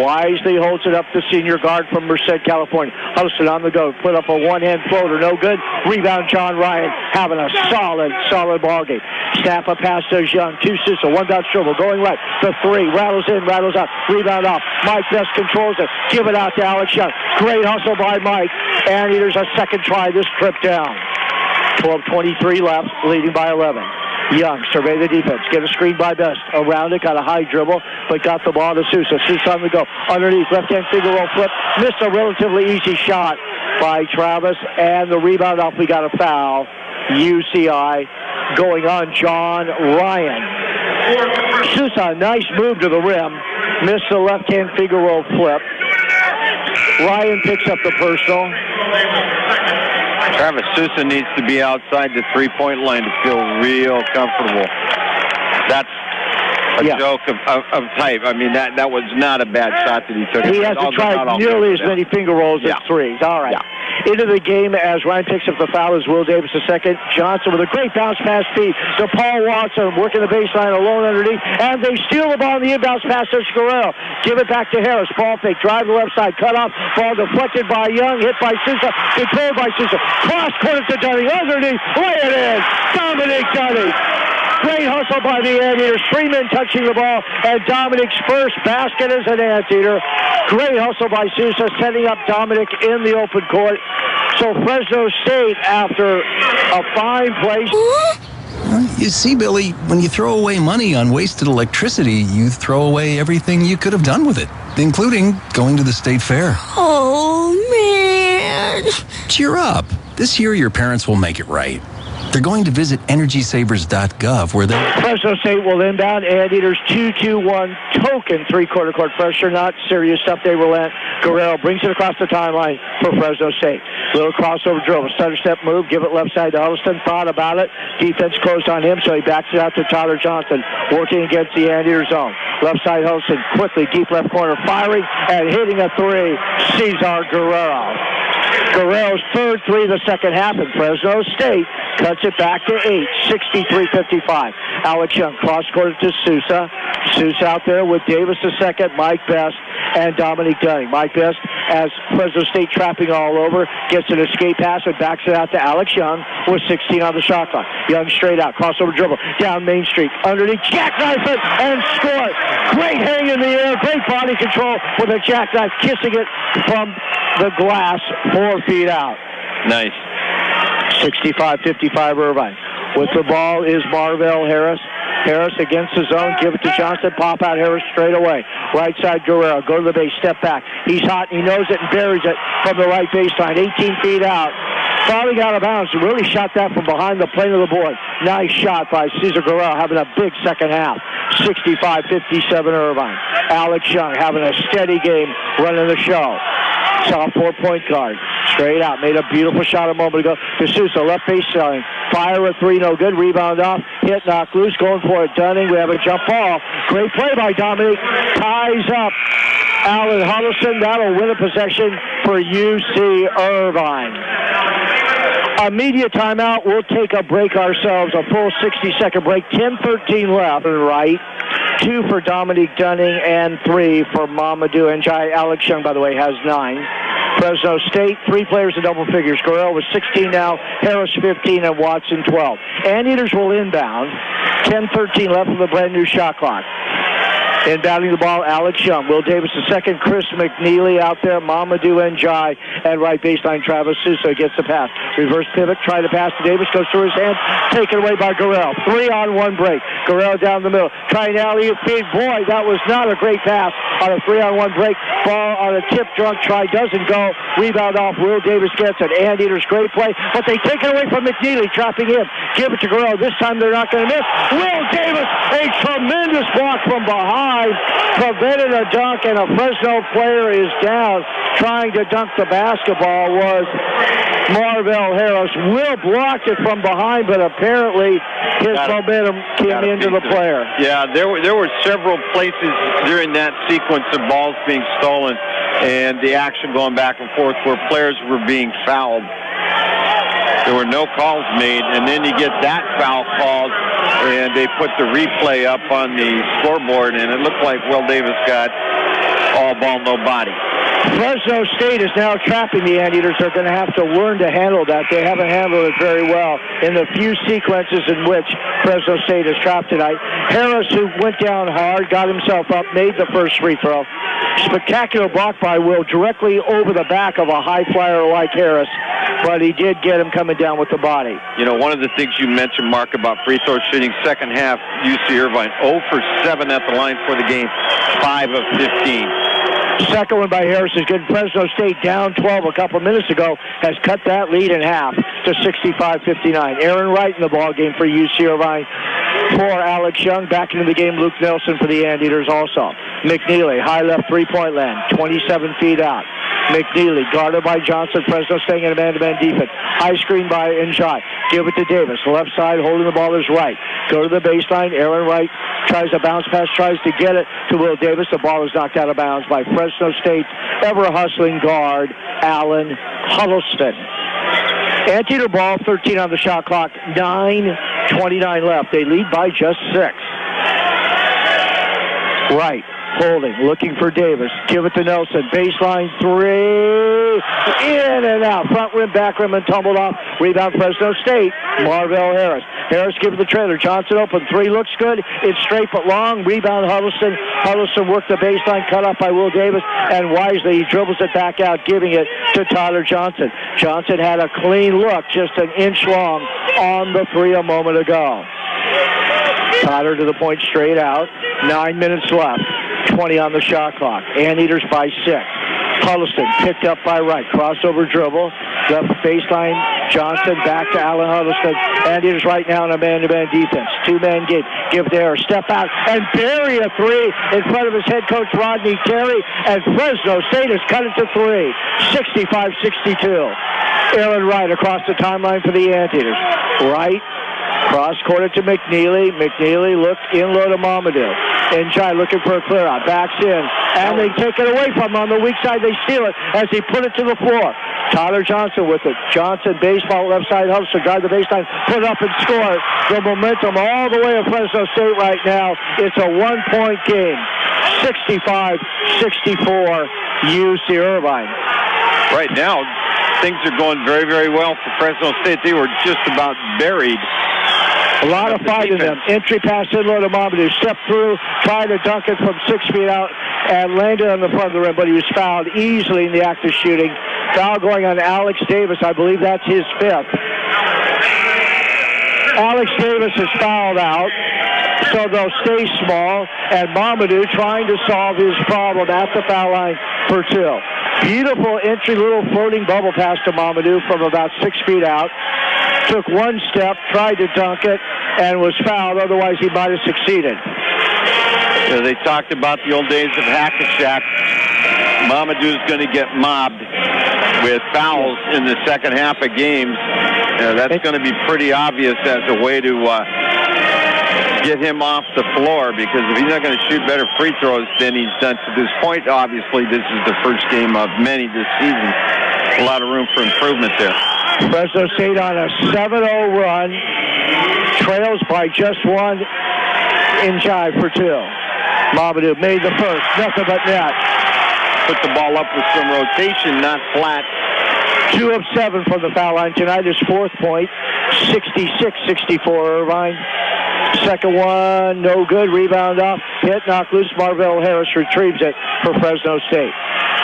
S2: wisely holds it up, the senior guard from Merced, California. Huddleston on the go. Put up a one-hand floater. No good. Rebound, John Ryan having a solid ball game. Snap a pass to Young. To Sousa. One-bounce dribble. Going right. The three. Rattles in, rattles out. Rebound off. Mike Best controls it. Give it out to Alex Young. Great hustle by Mike. And there's a second try this trip down. 12:23 left, leading by 11. Young, survey the defense, get a screen by Best. Around it, got a high dribble, but got the ball to Sousa. Sousa on the go. Underneath, left-hand finger roll flip. Missed a relatively easy shot by Travis, and the rebound off, we got a foul. UCI going on John Ryan. Sousa, a nice move to the rim. Missed the left-hand finger roll flip. Ryan picks up the personal.
S1: Travis Sousa needs to be outside the three-point line to feel real comfortable. That's a joke of type. I mean, that was not a bad shot that he took.
S2: He hasn't tried nearly as many finger rolls as threes. All right. Yeah. Into the game as Ryan picks up the foul is Will Davis II. Johnson with a great bounce pass feed to Paul Watson, working the baseline alone underneath, and they steal the ball on the inbounds pass to Guerrero. Give it back to Harris. Ball fake, drive to the left side, cut off, ball deflected by Young, hit by Sousa, controlled by Sousa. Cross court to Dunning, underneath, lay it in. Dominic Dunning. Great hustle by the Anteaters. 3 men touching the ball, and Dominic's first basket is an Anteater. Great hustle by Sousa, setting up Dominic in the open court. So Fresno State, after a fine play.
S3: You see, Billy, when you throw away money on wasted electricity, you throw away everything you could have done with it, including going to the state fair.
S5: Oh, man.
S3: Cheer up. This year, your parents will make it right. They're going to visit EnergySavers.gov where they...
S2: Fresno State will inbound. Anteaters 2-2-1 token three-quarter court pressure. Not serious stuff. They relent. Guerrero brings it across the timeline for Fresno State. Little crossover dribble. Stutter step move. Give it left side to Huddleston. Thought about it. Defense closed on him, so he backs it out to Tyler Johnson, working against the Anteater zone. Left side Huddleston quickly, deep left corner, firing and hitting a three. Cesar Guerrero. Guerrero's third three of the second half, and Fresno State cuts it back to 8, 63-55. Alex Young cross-courted to Sousa. Sousa out there with Davis II, Mike Best, and Dominic Dunning. Mike Best, as Fresno State trapping all over, gets an escape pass and backs it out to Alex Young with 16 on the shot clock. Young straight out, crossover dribble, down Main Street, underneath, jackknife it, and score. Great hang in the air, great body control with a jackknife, kissing it from the glass 4 feet out.
S1: Nice.
S2: 65-55 Irvine. With the ball is Marvell Harris. Harris against the zone. Give it to Johnson. Pop out Harris straight away. Right side Guerrero. Go to the base. Step back. He's hot. He knows it and buries it from the right baseline. 18 feet out. Falling out of bounds. Really shot that from behind the plane of the board. Nice shot by Cesar Guerrero, having a big second half. 65-57 Irvine. Alex Young having a steady game running the show. Sophomore point guard. Straight out. Made a beautiful shot a moment ago to Sousa. Left baseline. Fire a three. No good. Rebound off. Hit, knock loose. Going for it. Dunning. We have a jump ball. Great play by Dominic. Ties up Alan Huddleston. That'll win a possession for UC Irvine. A media timeout. We'll take a break ourselves. A full 60-second break. 10:13 left. Right. 2 for Dominique Dunning, and 3 for Mamadou Njai. Alex Young, by the way, has 9. Fresno State, 3 players in double figures. Guerrero with 16 now, Harris 15, and Watson 12. Anteaters will inbound. 10-13 left of the brand new shot clock. Inbounding the ball, Alex Young. Will Davis the second. Chris McNeely out there. Mamadou Njai. And right baseline, Travis Sousa gets the pass. Reverse pivot. Try to pass to Davis. Goes through his hands. Taken away by Guerrero. 3-on-1 break. Guerrero down the middle. Try an alley-oop feed. Boy, that was not a great pass on a 3-on-1 break. Ball on a tip drunk try. Doesn't go. Rebound off. Will Davis gets it. Anteaters, great play. But they take it away from McNeely. Trapping him. Give it to Guerrero. This time they're not going to miss. Will Davis, a tremendous block from behind. Prevented a dunk, and a Fresno player is down. Trying to dunk the basketball was Marvell Harris. Will blocked it from behind, but apparently his momentum came into the player.
S1: Yeah, there were several places during that sequence of balls being stolen and the action going back and forth where players were being fouled. There were no calls made, and then you get that foul called, and they put the replay up on the scoreboard, and it looked like Will Davis got all ball, no body.
S2: Fresno State is now trapping the Anteaters. They're going to have to learn to handle that. They haven't handled it very well in the few sequences in which Fresno State is trapped tonight. Harris, who went down hard, got himself up, made the first free throw. Spectacular block by Will directly over the back of a high flyer like Harris, but he did get him coming down with the body.
S1: You know, one of the things you mentioned, Mark, about free throw shooting, second half, UC Irvine 0 for 7 at the line for the game, 5 of 15.
S2: Second one by Harris is good. Fresno State down 12 a couple minutes ago has cut that lead in half to 65-59. Aaron Wright in the ball game for UC Irvine. For Alex Young, back into the game, Luke Nelson for the Anteaters also. McNeely, high left three-point land, 27 feet out. McNeely, guarded by Johnson. Fresno staying in a man-to-man defense. High screen by Njai. Give it to Davis. Left side, holding the ball is Wright. Go to the baseline. Aaron Wright tries a bounce pass, tries to get it to Will Davis. The ball is knocked out of bounds by Fresno State's ever-hustling guard, Allen Huddleston. Anteater ball, 13 on the shot clock, 9:29 left. They lead by just 6. Wright. Holding, looking for Davis. Give it to Nelson. Baseline 3. In and out. Front rim, back rim, and tumbled off. Rebound Fresno State. Marvell Harris. Harris gives the trailer. Johnson open. 3 looks good. It's straight but long. Rebound Huddleston. Huddleston worked the baseline. Cut off by Will Davis. And wisely, he dribbles it back out, giving it to Tyler Johnson. Johnson had a clean look, just an inch long on the 3 a moment ago. Tyler to the point, straight out. 9 minutes left. 20 on the shot clock. Anteaters by 6. Huddleston picked up by Wright. Crossover dribble. Left baseline. Johnson back to Allen Huddleston. Anteaters right now in a man-to-man defense. 2-man game. Give it to Harris. Step out and bury a 3 in front of his head coach Rodney Terry. And Fresno State has cut it to 3. 65-62. Aaron Wright across the timeline for the Anteaters. Wright. Cross-court to McNeely. McNeely looked in low to Mamadou. Njai looking for a clear out. Backs in. And they take it away from him. On the weak side, they steal it as he put it to the floor. Tyler Johnson with it. Johnson, baseball, left side, helps to drive the baseline, put it up and score it. The momentum all the way of Fresno State right now. It's a 1-point game. 65-64, UC Irvine.
S1: Right now, things are going very, very well for Fresno State. They were just about buried.
S2: A lot of fight in them. Entry pass in low to Mamadou. Stepped through, tried to dunk it from 6 feet out, and landed on the front of the rim, but he was fouled easily in the act of shooting. Foul going on Alex Davis. I believe that's his 5th. Alex Davis is fouled out, so they'll stay small, and Mamadou trying to solve his problem at the foul line for 2. Beautiful entry, little floating bubble pass to Mamadou from about 6 feet out. Took 1 step, tried to dunk it, and was fouled. Otherwise, he might have succeeded.
S1: So they talked about the old days of Hack-a-Shack. Mamadou's going to get mobbed with fouls in the second half of games. That's going to be pretty obvious as a way to get him off the floor, because if he's not going to shoot better free throws than he's done to this point, obviously this is the first game of many this season. A lot of room for improvement there.
S2: Fresno State on a 7-0 run, trails by just 1. Njai for 2. Mamadou made the first, nothing but net.
S1: Put the ball up with some rotation, not flat.
S2: 2 of 7 from the foul line tonight. His 4th point, 66-64 Irvine. Second one, no good. Rebound off, hit, knocked loose. Marvell Harris retrieves it for Fresno State.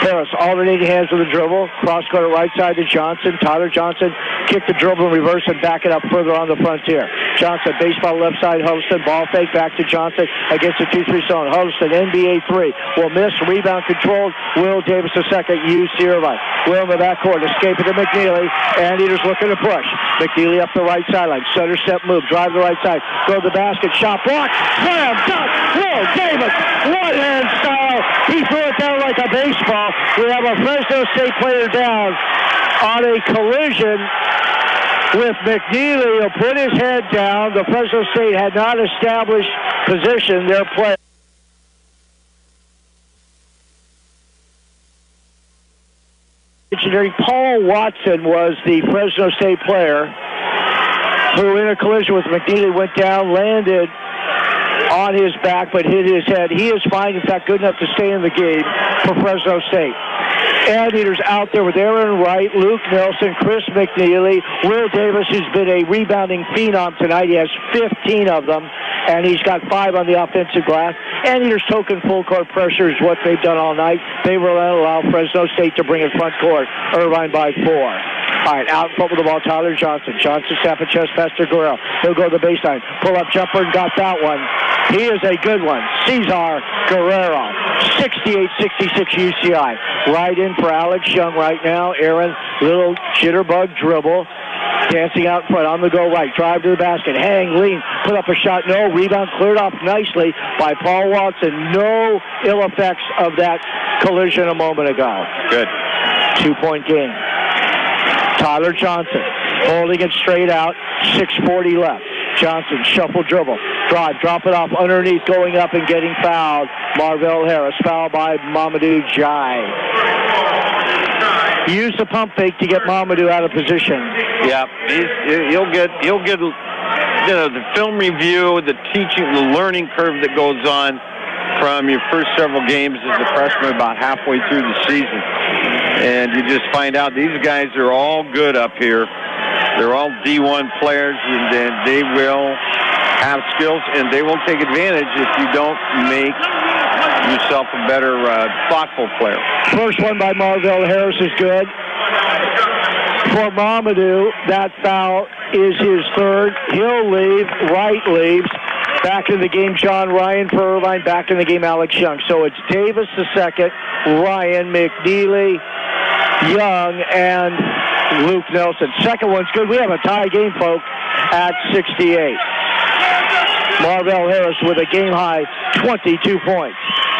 S2: Harris alternating hands with the dribble. Cross court right side to Johnson. Tyler Johnson kick the dribble in reverse and back it up further on the frontier. Johnson, baseball left side. Huddleston, ball fake back to Johnson against the 2-3 zone. Huddleston, NBA 3. Will miss. Rebound controlled. Will Davis the second. UC Irvine. Will in the backcourt. Escaping to McNeely. Anteaters looking to push. McNeely up the right sideline. Stutter step move. Drive the right side. Go to the basket. Shot block. Slam dunk. Will Davis. One-hand style. He threw it down like a baseball. We have a Fresno State player down on a collision with McNeely. He'll put his head down. The Fresno State had not established position. Their play. Paul Watson was the Fresno State player who, in a collision with McNeely, went down, landed on his back, but hit his head. He is fine, in fact, good enough to stay in the game for Fresno State. Anteaters out there with Aaron Wright, Luke Nelson, Chris McNeely, Will Davis, who's been a rebounding phenom tonight. He has 15 of them, and he's got 5 on the offensive glass. Anteaters token full court pressure is what they've done all night. They will allow Fresno State to bring it front court. Irvine by 4. All right, out in front with the ball, Tyler Johnson. Johnson snap a chest pass to Guerrero. He'll go to the baseline. Pull up jumper and got that one. He is a good one. Cesar Guerrero. 68-66 UCI. Right in for Alex Young right now. Aaron, little jitterbug dribble. Dancing out in front, on the go right. Drive to the basket. Hang, lean, put up a shot. No. Rebound cleared off nicely by Paul Watson. No ill effects of that collision a moment ago.
S1: Good.
S2: 2-point game. Tyler Johnson holding it straight out. 6:40 left. Johnson, shuffle dribble. Drive, drop it off underneath, going up and getting fouled. Marvell Harris, fouled by Mamadou Jai. Use the pump fake to get Mamadou out of position.
S1: Yeah, he'll get the film review, the teaching, the learning curve that goes on from your first several games as a freshman about halfway through the season. And you just find out these guys are all good up here. They're all D1 players, and they will have skills, and they will take advantage if you don't make yourself a better, thoughtful player.
S2: First one by Marvell Harris is good. For Mamadou, that foul is his 3rd. He'll leave. Wright leaves. Back in the game, John Ryan for Irvine. Back in the game, Alex Young. So it's Davis the second, Ryan, McNeely, Young, and Luke Nelson. Second one's good. We have a tie game, folks, at 68. Marvell Harris with a game-high 22 points.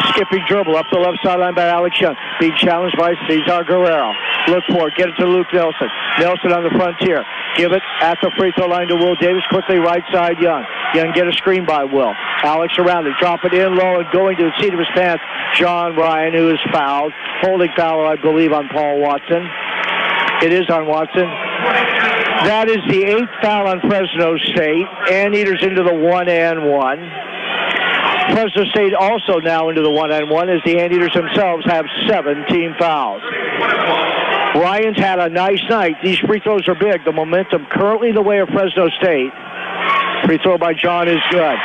S2: Skipping dribble up the left sideline by Alex Young. Being challenged by Cesar Guerrero. Look for it. Get it to Luke Nelson. Nelson on the frontier. Give it at the free throw line to Will Davis. Quickly right side, Young. Young get a screen by Will. Alex around it. Drop it in low and going to the seat of his pants. John Ryan, who is fouled. Holding foul, I believe, on Paul Watson. It is on Watson. That is the 8th foul on Fresno State. Anteaters into the 1-and-1. Fresno State also now into the 1-and-1 as the Anteaters themselves have 7 team fouls. Ryan's had a nice night. These free throws are big. The momentum currently the way of Fresno State. Free throw by John is good.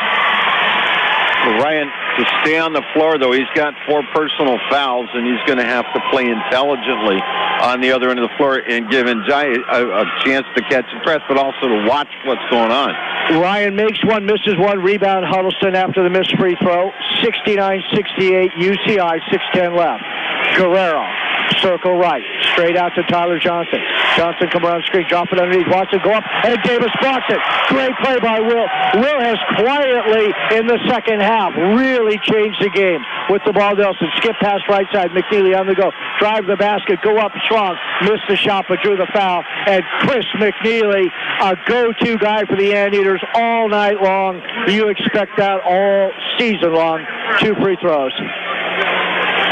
S1: Ryan, to stay on the floor, though, he's got 4 personal fouls, and he's going to have to play intelligently on the other end of the floor and give Njai a chance to catch the press, but also to watch what's going on.
S2: Ryan makes one, misses one. Rebound Huddleston after the missed free throw. 69-68 UCI, 6:10 left. Guerrero, circle right, straight out to Tyler Johnson. Johnson come around the screen, drop it underneath, Watson go up, and Davis blocks it. Great play by Will. Will has quietly, in the second half, really changed the game with the ball. Nelson, skip past right side, McNeely on the go, drive the basket, go up strong, missed the shot, but drew the foul. And Chris McNeely, a go-to guy for the Anteaters all night long. You expect that all season long. 2 free throws.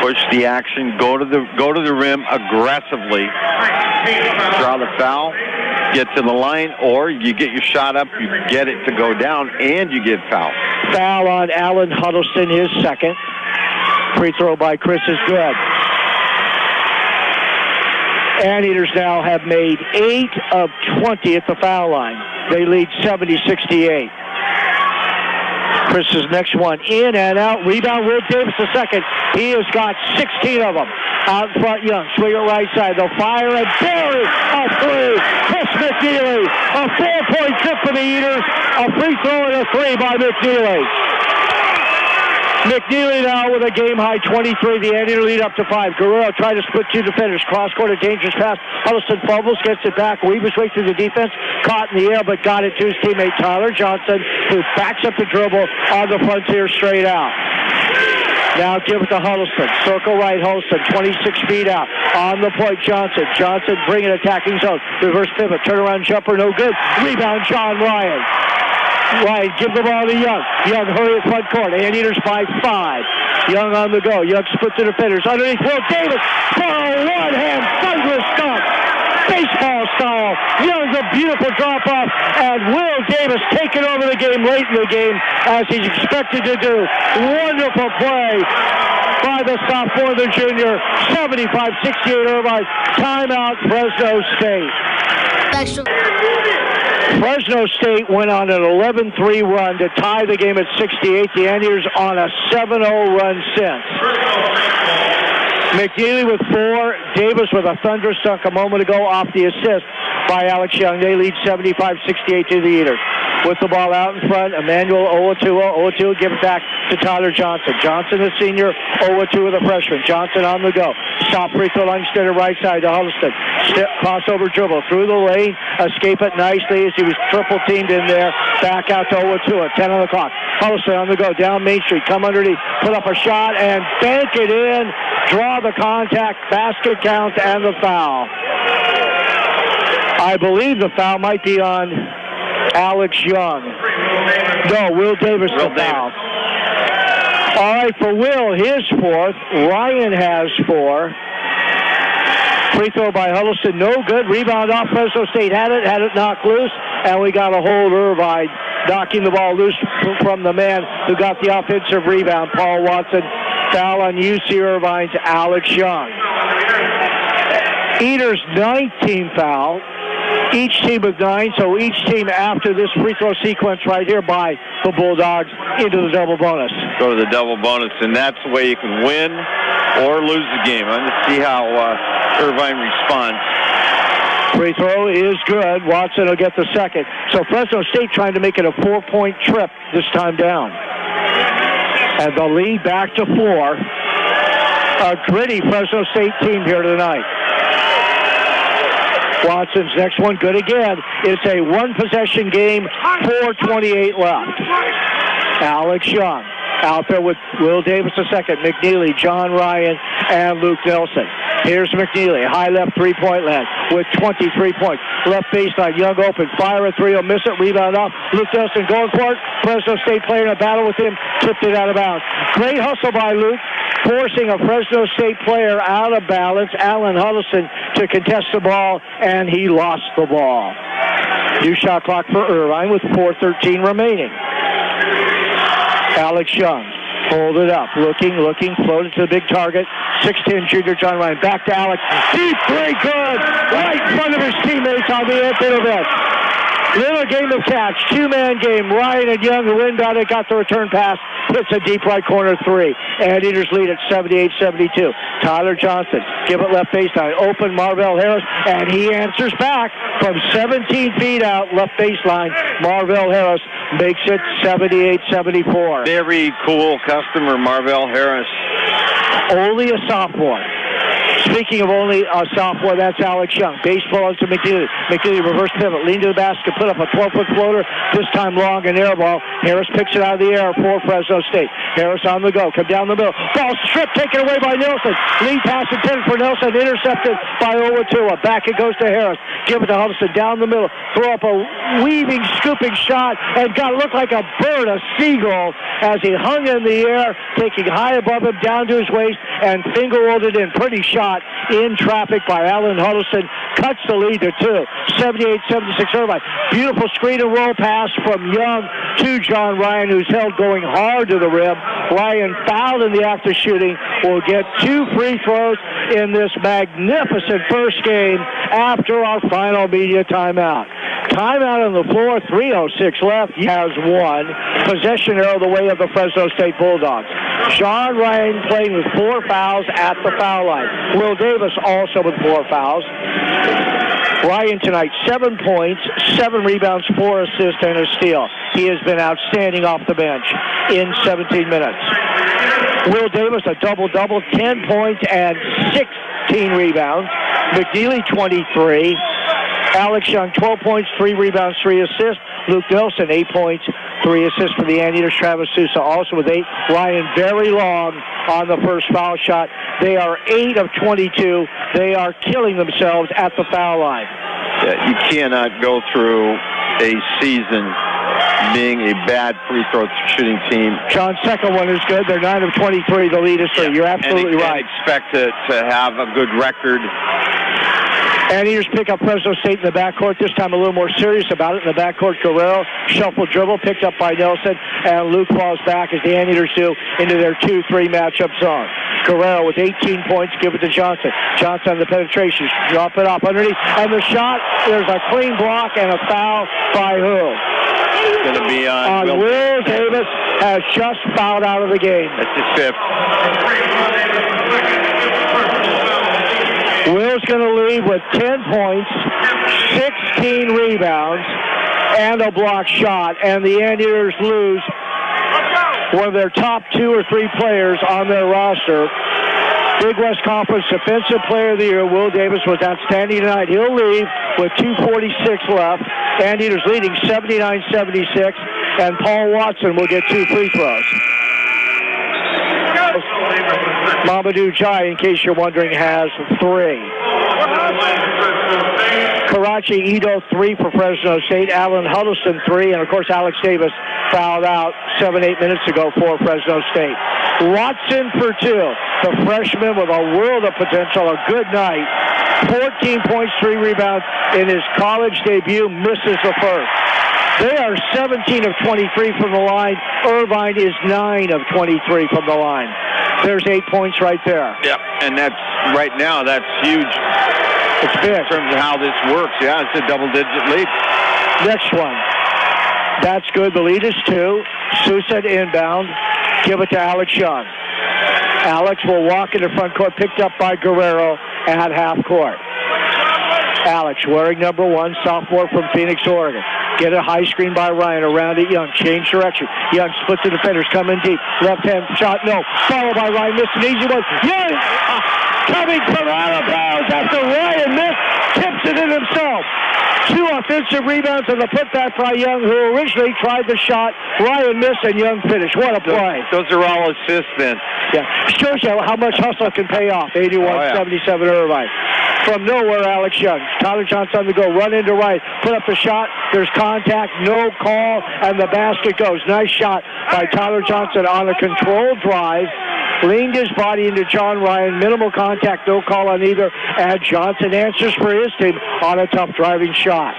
S1: Push the action, go to the rim aggressively. Draw the foul. get to the line, or you get your shot up, you get it to go down, and you get fouled.
S2: Foul on Alan Huddleston, his second. Free throw by Chris is good. Anteaters now have made 8 of 20 at the foul line. They lead 70-68. Chris's next one in and out. Rebound, Will Davis the second. He has got 16 of them. Out in front, Young. Swing it right side. They'll fire and bury a three. Chris McNeely. A 4-point trip for the Eaters. A free throw and a three by McNeely. McNeely now with a game-high 23. The Anteater lead up to 5. Guerrero tried to split 2 defenders. Cross-court, a dangerous pass. Huddleston fumbles, gets it back. Weaves way through the defense. Caught in the air, but got it to his teammate Tyler Johnson, who backs up the dribble on the frontier straight out. Now give it to Huddleston. Circle right, Huddleston, 26 feet out. On the point, Johnson. Johnson bringing attacking zone. Reverse pivot, turnaround jumper, no good. Rebound, John Ryan. Ryan, give the ball to Young. Young, hurry at front court. Anteaters by 5. Young on the go. Young split the defenders. Underneath Will Davis for a one-hand thunderous dunk. Baseball style. Young's a beautiful drop-off, and Will Davis taking over the game late in the game, as he's expected to do. Wonderful play by the sophomore, the junior. 75-68 Irvine. Timeout, Fresno State. Fresno State went on an 11-3 run to tie the game at 68. The Anteaters on a 7-0 run since. McNeely with 4. Davis with a thunderous dunk a moment ago off the assist by Alex Young. They lead 75-68 to the Eaters. With the ball out in front, Emmanuel Owatuo. Owatuo give it back to Tyler Johnson. Johnson, the senior. Owatuo, the freshman. Johnson on the go. Stop free throw line, instead of right side to Huddleston. Crossover dribble through the lane. Escape it nicely as he was triple teamed in there. Back out to Owatuo. 10 on the clock. Huddleston on the go. Down Main Street. Come underneath. Put up a shot and bank it in. Draw the contact. Basket count and the foul. I believe the foul might be on Alex Young. No, Will Davis the foul. All right, for Will, his 4th. Ryan has 4. Free throw by Huddleston, no good. Rebound off Fresno State. Had it knocked loose, and we got a hold Irvine, knocking the ball loose from the man who got the offensive rebound, Paul Watson. Foul on UC Irvine's Alex Young. Eaters 19 foul. Each team with 9, so each team after this free throw sequence right here by the Bulldogs into the double bonus.
S1: Go to the double bonus, and that's the way you can win or lose the game. I'm going to see how Irvine responds.
S2: Free throw is good. Watson will get the second. So Fresno State trying to make it a 4-point trip this time down. And the lead back to 4. A gritty Fresno State team here tonight. Watson's next one, good again. It's a 1-possession game, 4:28 left. Alex Young out there with Will Davis the second, McNeely, John Ryan, and Luke Nelson. Here's McNeely, high left three-point land with 23 points. Left baseline, Young open, fire a three, he'll miss it, rebound off. Luke Nelson going for it. Fresno State playing a battle with him, tipped it out of bounds. Great hustle by Luke, forcing a Fresno State player out of balance, Alan Huddleston, to contest the ball, and he lost the ball. New shot clock for Irvine with 4:13 remaining. Alex Young, hold it up, looking, floated to the big target. 6'10" junior John Ryan, back to Alex. Deep three, good, right in front of his teammates on the end of it. Little game of catch, 2-man game. Ryan and Young, who inbounded it, got the return pass, hits a deep right corner three. Anteaters lead at 78-72. Tyler Johnson, give it left baseline, open Marvell Harris, and he answers back from 17 feet out, left baseline. Marvell Harris makes it 78-74.
S1: Very cool customer, Marvell Harris.
S2: Only a sophomore. Speaking of only a sophomore, that's Alex Young. Baseball to McNeely. McNeely reverse pivot, lean to the basket, put up a 12-foot floater, this time long and air ball. Harris picks it out of the air for Fresno State. Harris on the go, come down the middle. Ball stripped, taken away by Nelson. Lead pass intended for Nelson, intercepted by Owatuo. Back it goes to Harris. Give it to Huddleston down the middle. Throw up a weaving, scooping shot, and got to look like a bird, a seagull, as he hung in the air, taking high above him down to his waist, and finger rolled it in. Pretty shot shot in traffic by Alan Huddleston. Cuts the lead to 2. 78-76 Irvine. Beautiful screen and roll pass from Young to John Ryan, who's held going hard to the rim. Ryan fouled in the act of shooting. Will get 2 free throws in this magnificent first game after our final media timeout. Timeout on the floor, 3:06 left. He has 1. Possession arrow the way of the Fresno State Bulldogs. John Ryan playing with 4 fouls at the foul line. Will Davis also with 4 fouls. Ryan tonight, 7 points, 7 rebounds, 4 assists, and a steal. He has been outstanding off the bench in 17 minutes. Will Davis, a double-double, 10 points and 16 rebounds. McNeely, 23. Alex Young, 12 points, 3 rebounds, 3 assists. Luke Nelson, 8 points, 3 assists for the Anteaters. Travis Sousa also with 8. Ryan very long on the first foul shot. They are 8 of 22. They are killing themselves at the foul line.
S1: Yeah, you cannot go through a season being a bad free throw shooting team.
S2: John's second one is good. They're 9 of 23. The lead is 3. You're absolutely right.
S1: Expect to have a good record.
S2: Anteaters pick up Fresno State in the backcourt. This time a little more serious about it. In the backcourt, Guerrero, shuffle dribble, picked up by Nelson, and Luke falls back as the Anteaters do into their 2-3 matchup zone. Guerrero with 18 points, give it to Johnson. Johnson on the penetration, drop it up underneath, and the shot, there's a clean block and a foul by who?
S1: It's going to be on
S2: Will Davis, has just fouled out of the game.
S1: That's his 5th.
S2: Will's going to leave with 10 points, 16 rebounds, and a block shot. And the Anteaters lose one of their top 2 or 3 players on their roster. Big West Conference Defensive Player of the Year, Will Davis, was outstanding tonight. He'll leave with 2:46 left. Anteaters leading 79-76, and Paul Watson will get 2 free throws. Mamadou Jai, in case you're wondering, has 3. Karachi Ito, 3 for Fresno State. Alan Huddleston, 3. And, of course, Alex Davis fouled out 7-8 minutes ago for Fresno State. Watson for 2. The freshman with a world of potential. A good night. 14 points, 3 rebounds in his college debut. Misses the first. They are 17 of 23 from the line. Irvine is 9 of 23 from the line. There's 8 points right there.
S1: Yep, and that's right now, that's huge.
S2: It's big.
S1: In terms of how this works, yeah, it's a double-digit lead.
S2: Next one. That's good. The lead is 2. Sousa inbound. Give it to Alex Young. Alex will walk into front court, picked up by Guerrero at half court. Alex wearing number 1, sophomore from Phoenix, Oregon. Get a high screen by Ryan around it. Young, change direction. Young splits the defenders, come in deep. Left hand shot, no. Followed by Ryan, missed an easy one. Young coming from out of bounds after Ryan missed, tips it in himself. 2 offensive rebounds and the putback by Young, who originally tried the shot. Ryan missed and Young finished. What a play.
S1: Those are all assists then.
S2: Yeah, shows you how much hustle can pay off. 81-77 Irvine. From nowhere, Alex Young. Tyler Johnson on the go. Run into right. Put up the shot. There's contact. No call. And the basket goes. Nice shot by Tyler Johnson on a controlled drive. Leaned his body into John Ryan. Minimal contact. No call on either. And Johnson answers for his team on a tough driving shot.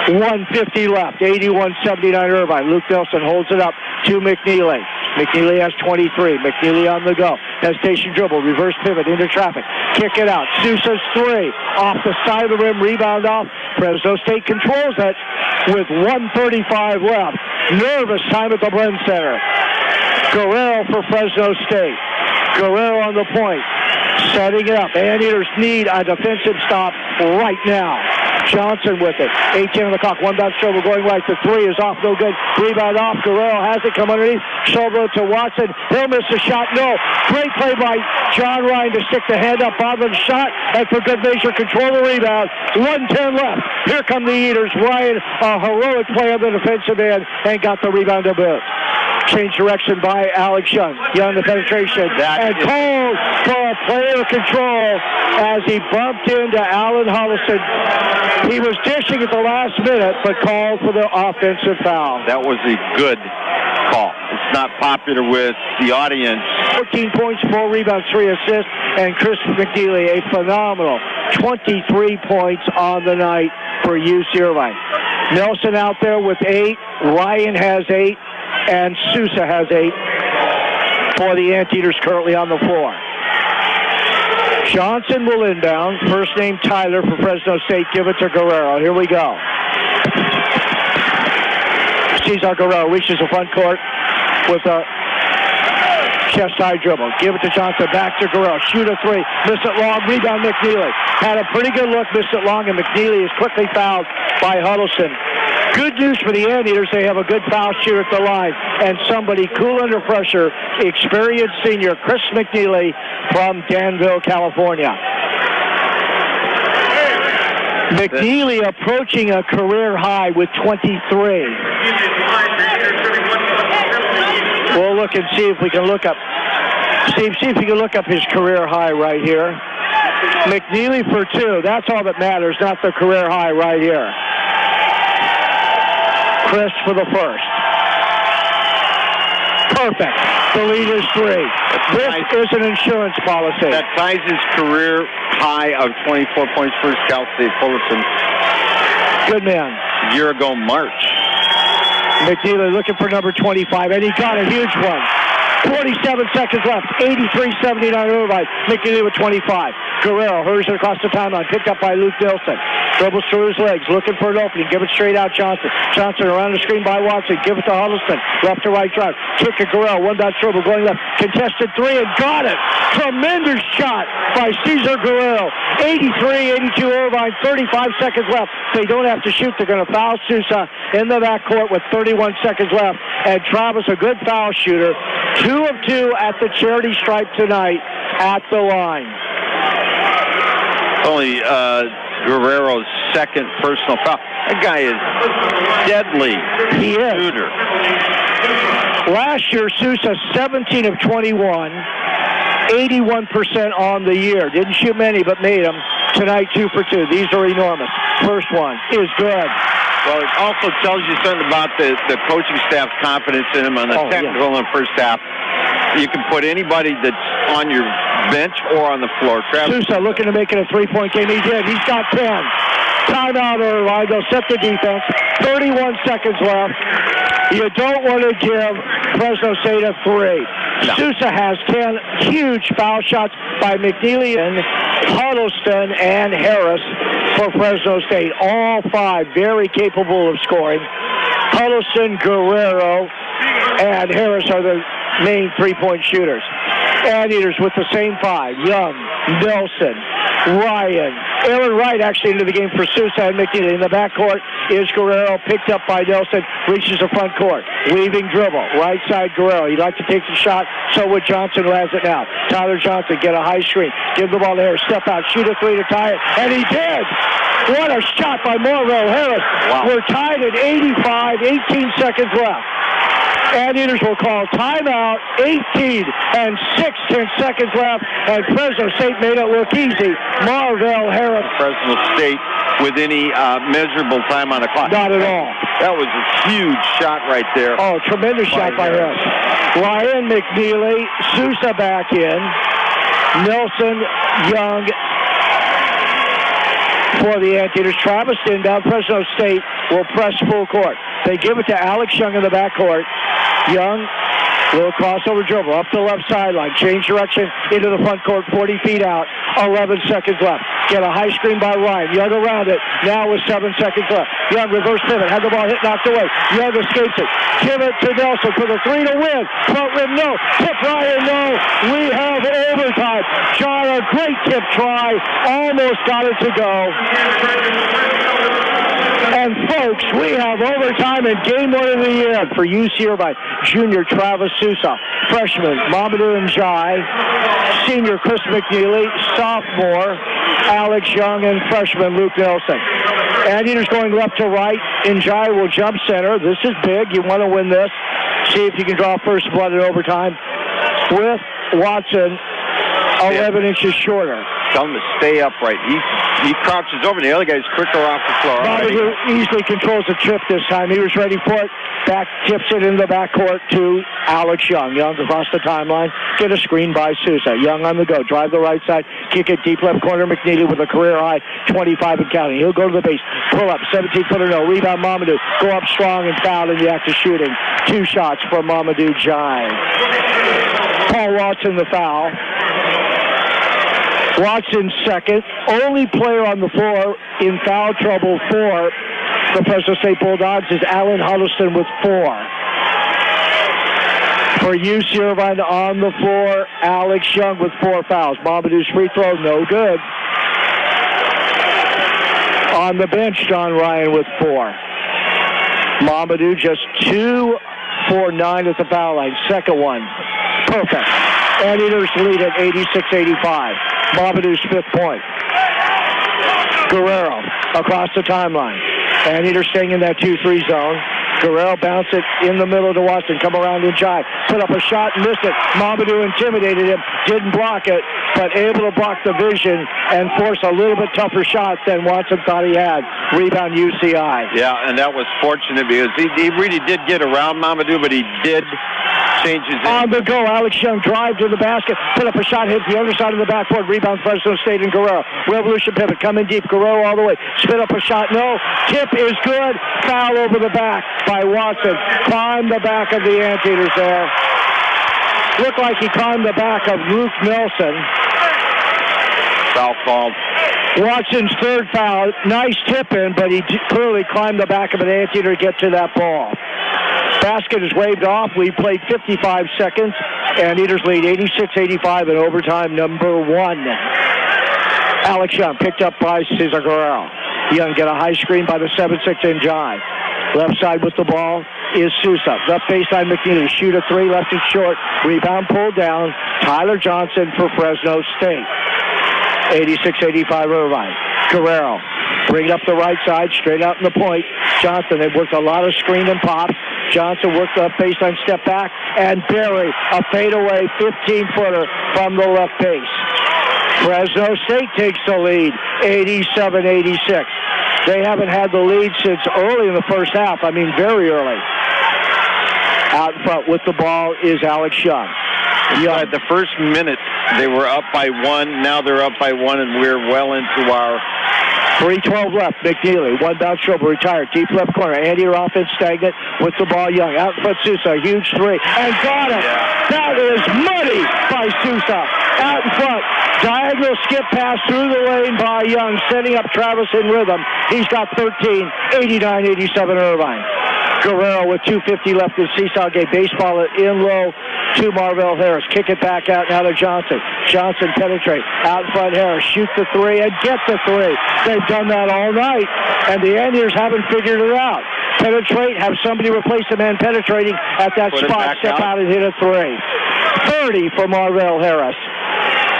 S2: 1:50 left. 81-79 Irvine. Luke Nelson holds it up to McNeely. McNeely has 23. McNeely on the go. Hesitation dribble. Reverse pivot into traffic. Kick it out. Sousa's 3. Off the side of the rim. Rebound off. Fresno State controls it with 1:35 left. Nervous time at the Bren Center. Guerrero for Fresno State. Guerrero on the point. Setting it up. Anteaters need a defensive stop right now. Johnson with it. 18 on the clock. 1 bounce dribble going right. The 3 is off. No good. Rebound off. Guerrero has it. Come underneath. Shoulder to Watson. He'll miss the shot. No. Great play by John Ryan to stick the hand up on the shot. And for good measure, control the rebound. 1:10 left. Here come the Eaters. Ryan, a heroic play on the defensive end and got the rebound to boot. Change direction by Alex Young. Young the penetration. And called for a player control as he bumped into Alan Huddleston. He was dishing at the last minute, but called for the offensive foul.
S1: That was a good call. it's not popular with the audience.
S2: 14 points, 4 rebounds, 3 assists, and Chris McNeely, a phenomenal 23 points on the night for UC Irvine. Nelson out there with 8, Ryan has 8, and Sousa has 8 for the Anteaters currently on the floor. Johnson will inbound. First name Tyler for Fresno State. Give it to Guerrero. Here we go. Cesar Guerrero reaches the front court with a chest-high dribble. Give it to Johnson. Back to Guerrero. Shoot a 3. Miss it long. Rebound McNeely. Had a pretty good look. Missed it long, and McNeely is quickly fouled by Huddleston. Good news for the Anteaters. They have a good foul shooter at the line, and somebody cool under pressure, experienced senior Chris McNeely from Danville, California. McNeely approaching a career high with 23. We'll look and see if we can look up. Steve, see if you can look up his career high right here. McNeely for 2. That's all that matters, not the career high right here. Chris for the first. Perfect. The lead is 3. This is an insurance policy.
S1: That ties his career high of 24 points for Cal State Fullerton.
S2: Good man.
S1: A year ago, March.
S2: McNeely looking for number 25, and he got a huge one. 47 seconds left. 83-79 Irvine. McNeely with 25. Guerrero hurries it across the timeline. Picked up by Luke Nelson. Dribbles through his legs. Looking for an opening. Give it straight out Johnson. Johnson around the screen by Watson. Give it to Huddleston. Left to right drive. Kick to Guerrero. One dot dribble going left. Contested 3 and got it. Tremendous shot by Cesar Guerrero. 83-82 Irvine. 35 seconds left. They don't have to shoot. They're going to foul Sousa in the backcourt with 31 seconds left. And Travis, a good foul shooter. 2 of 2 at the charity stripe tonight at the line.
S1: Only Guerrero's second personal foul. That guy is deadly.
S2: He is.
S1: Shooter.
S2: Last year, Sousa 17 of 21, 81% on the year. Didn't shoot many, but made them. Tonight, 2 for 2. These are enormous. First one is good.
S1: Well, it also tells you something about the coaching staff's confidence in him on the technical in the first half. You can put anybody that's on your bench or on the floor.
S2: Sousa looking to make it a 3-point game. He did. He's got 10. Timeout, Irvine. They'll set the defense. 31 seconds left. You don't want to give Fresno State a 3. No. Sousa has 10 huge foul shots by McNeely and Huddleston and Harris for Fresno State. All 5 very capable of scoring. Huddleston, Guerrero, and Harris are the main 3-point shooters. Anteaters with the same 5. Young, Nelson, Ryan. Aaron Wright actually into the game for Sousa and McNeely. In the backcourt is Guerrero, picked up by Nelson, reaches the front court. Weaving dribble, right side Guerrero. He'd like to take the shot, so would Johnson, who has it now. Tyler Johnson, get a high screen. Give the ball to Harris, step out, shoot a 3 to tie it, and he did! What a shot by Marvell Harris. Wow. We're tied at 85, 18 seconds left. Anteaters will call timeout, 18 and 16 seconds left, and Fresno State made it look easy. Marvell Harris.
S1: Fresno State with any measurable time on the clock.
S2: Not at all.
S1: That was a huge shot right there.
S2: Oh, tremendous shot by Harris. Ryan, McNeely, Sousa back in. Nelson, Young for the Anteaters. Travis inbound. Fresno State will press full court. They give it to Alex Young in the backcourt. Young, little crossover dribble up the left sideline. Change direction into the front court, 40 feet out. 11 seconds left. Get a high screen by Ryan. Young around it. Now with 7 seconds left. Young reverse pivot. Had the ball hit, knocked away. Young escapes it. Give it to Nelson for the 3 to win. Front rim, no. Tip Ryan, no. We have overtime. John, a great tip try. Almost got it to go. And folks, we have overtime in game 1 of the year for UC Irvine. Junior Travis Sousa, freshman Mamadou Njai, senior Chris McNeely, sophomore Alex Young, and freshman Luke Nelson. Anteaters going left to right. Njai will jump center. This is big. You want to win this. See if you can draw first blood in overtime with Watson 11 inches shorter.
S1: Tell him to stay upright. He crouches over. The other guy's quicker off the floor.
S2: Montague easily controls the trip this time. He was ready for it. Back tips it in the backcourt to Alex Young. Young across the timeline. Get a screen by Sousa. Young on the go. Drive the right side. Kick it deep left corner. McNeely with a career high 25 and counting. He'll go to the base. Pull up. 17-footer no. Rebound Mamadou. Go up strong and foul in the act of shooting. 2 shots for Mamadou Giant. Paul Watson the foul. Watson second. Only player on the floor in foul trouble for the Fresno State Bulldogs is Allen Huddleston with 4. For UC Irvine on the floor, Alex Young with 4 fouls. Mamadou's free throw, no good. On the bench, John Ryan with 4. Mamadou just 2 for 9 at the foul line. Second one, perfect. Anteaters lead at 86-85. Mamadou's 5th point. Guerrero across the timeline. Anteaters staying in that 2-3 zone. Guerrero bounced it in the middle to Watson. Come around and jive. Put up a shot and missed it. Mamadou intimidated him. Didn't block it, but able to block the vision and force a little bit tougher shot than Watson thought he had. Rebound UCI.
S1: Yeah, and that was fortunate because he really did get around Mamadou, but he did change his...
S2: On the go, Alex Young drive to the basket. Put up a shot, hit the underside of the backboard. Rebound Fresno State and Guerrero. Revolution pivot. Coming deep. Guerrero all the way. Spit up a shot. No. Tip is good. Foul over the back by Watson. Climbed the back of the Anteaters there. Looked like he climbed the back of Luke Nelson.
S1: Foul called.
S2: Watson's 3rd foul. Nice tip in, but he clearly climbed the back of an Anteater to get to that ball. Basket is waved off. We played 55 seconds. Anteaters lead 86-85 in overtime number 1. Alex Young picked up by Cesar Guerrero. Young get a high screen by the 7-6 in Jai. Left side with the ball is Sousa. Left baseline McNeely. Shoot a 3. Left it short. Rebound pulled down. Tyler Johnson for Fresno State. 86-85 Irvine. Guerrero. Bring it up the right side. Straight out in the point. Johnson. They've worked a lot of screen and pops. Johnson worked the baseline step back. And Barry. A fadeaway 15-footer from the left base. Fresno State takes the lead. 87-86. They haven't had the lead since early in the first half. I mean, very early. Out in front with the ball is Alex Young.
S1: At the first minute, they were up by 1. Now they're up by 1, and we're well into our...
S2: 3:12 left. McNeely. One bounce shoulder retired. Deep left corner. Anteater offense stagnant with the ball. Young. Out in front Sousa. Huge 3. And got it. Yeah. That is money by Sousa. Out in front. Diagonal skip pass through the lane by Young. Setting up Travis in rhythm. He's got 13. 89-87 Irvine. Guerrero with 2:50 left in Seesaw game. Baseball in low to Marvell Harris. Kick it back out now to Johnson. Johnson penetrate. Out in front Harris. Shoot the 3 and get the 3. They've done that all night, and the Anteaters haven't figured it out. Penetrate, have somebody replace the man penetrating at that spot. Step out and hit a 3. 30 for Marvell Harris.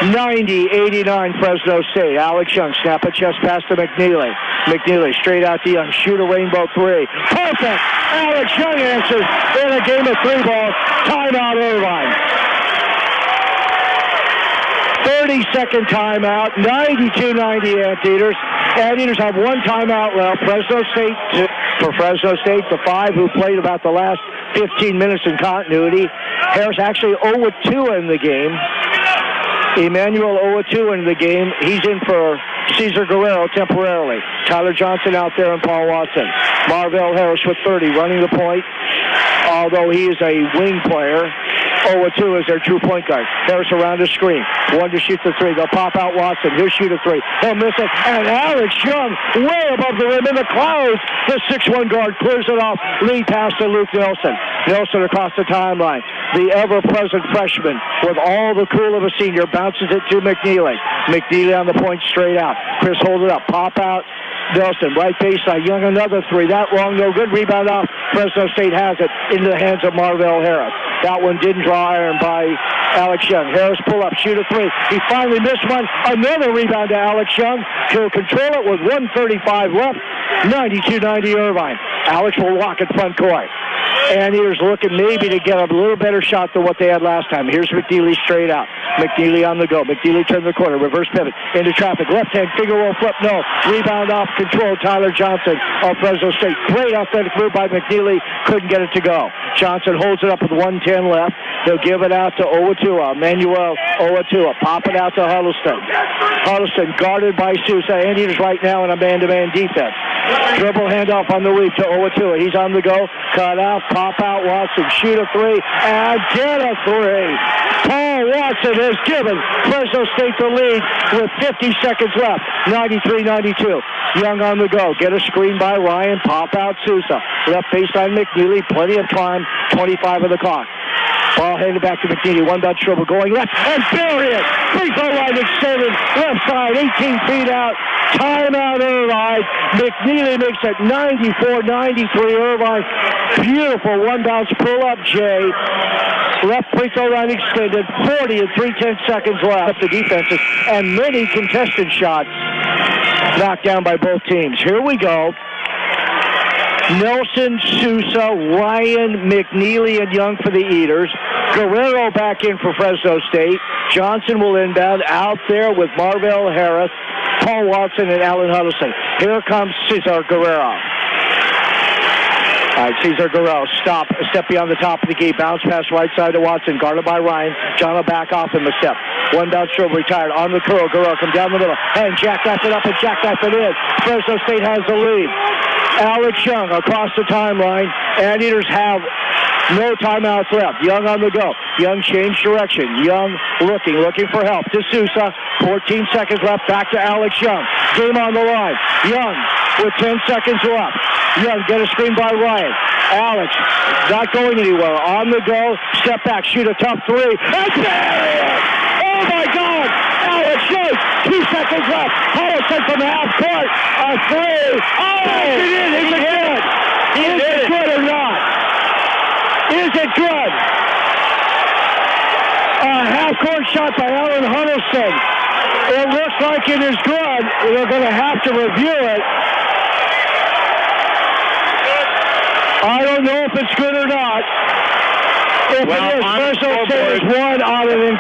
S2: 90-89 Fresno State. Alex Young snap a chest pass to McNeely. McNeely straight out to Young. Shoot a rainbow 3. Perfect. Alex Young answers in a game of 3 balls. Timeout Irvine. 30-second timeout. 92-90 Anteaters. Anteaters have 1 timeout left. For Fresno State, the 5 who played about the last 15 minutes in continuity. Harris actually 0-2 in the game. Emmanuel 0-2 in the game. He's in for Cesar Guerrero temporarily. Tyler Johnson out there and Paul Watson. Marvell Harris with 30 running the point. Although he is a wing player, 0-2 is their true point guard. Harris around the screen. 1 to shoot the 3. They'll pop out Watson. He'll shoot a 3. He'll miss it. And Alex Young way above the rim in the clouds. The 6'1 guard clears it off. Lead pass to Luke Nelson. Nelson across the timeline. The ever-present freshman with all the cool of a senior bounces it to McNeely. McNeely on the point straight out. Chris holds it up. Pop out. Nelson, right baseline. Young another 3. That long, no good. Rebound off. Fresno State has it into the hands of Marvell Harris. That one didn't draw iron by Alex Young. Harris pull up, shoot a 3. He finally missed one. Another rebound to Alex Young. He'll control it with 1:35 left. 92-90 Irvine. Alex will walk at front court. Anteaters looking maybe to get a little better shot than what they had last time. Here's McNeely straight out. McNeely on the go. McNeely turned the corner. Reverse pivot into traffic. Left-hand finger roll flip. No. Rebound off control. Tyler Johnson of Fresno State. Great athletic move by McNeely. Couldn't get it to go. Johnson holds it up with 1:10 left. He'll give it out to Owatua. Manuel Owatua. Pop it out to Huddleston. Huddleston guarded by Sousa. Anteaters right now in a man-to-man defense. Dribble handoff on the weave to Owatua. He's on the go. Cut out. Pop out. Watson. Shoot a three. And get a three. Paul Watson has given Fresno State the lead with 50 seconds left. 93-92. Young on the go. Get a screen by Ryan. Pop out Sousa. Left baseline McNeely. Plenty of time. 25 of the clock. Ball handed back to McNeely. One-bounce dribble going left and bury it. Free throw line extended. Left side, 18 feet out. Timeout Irvine. McNeely makes it 94-93 Irvine. Beautiful one-bounce pull-up, Jay. Left free throw line extended. 40 and 3/10 seconds left. The defenses and many contested shots knocked down by both teams. Here we go. Nelson, Sousa, Ryan, McNeely, and Young for the Eaters. Guerrero back in for Fresno State. Johnson will inbound out there with Marvell Harris, Paul Watson, and Alan Huddleston. Here comes Cesar Guerrero. All right, Cesar Guerrero, stop, a step beyond the top of the key, bounce pass right side to Watson, guarded by Ryan. John will back off him a step. One bounce dribble retired on the curl. Guerrero come down the middle, and jackknife it up and jackknife it in. Fresno State has the lead. Alex Young across the timeline. Anteaters have no timeouts left. Young on the go. Young changed direction. Young looking for help to Sousa. 14 seconds left. Back to Alex Young. Game on the line. Young with 10 seconds left. Young get a screen by Ryan. Alex not going anywhere. On the go. Step back. Shoot a tough three. And bury it! Oh my God! Alex Young. 2 seconds left. Huddleston from half court. A three. Oh! Is it good? Is it good or not? Is it good? A half-court shot by Alan Huddleston. It looks like it is good. We're going to have to review it. I don't know if it's good or not. If it is, Fresno State has won on an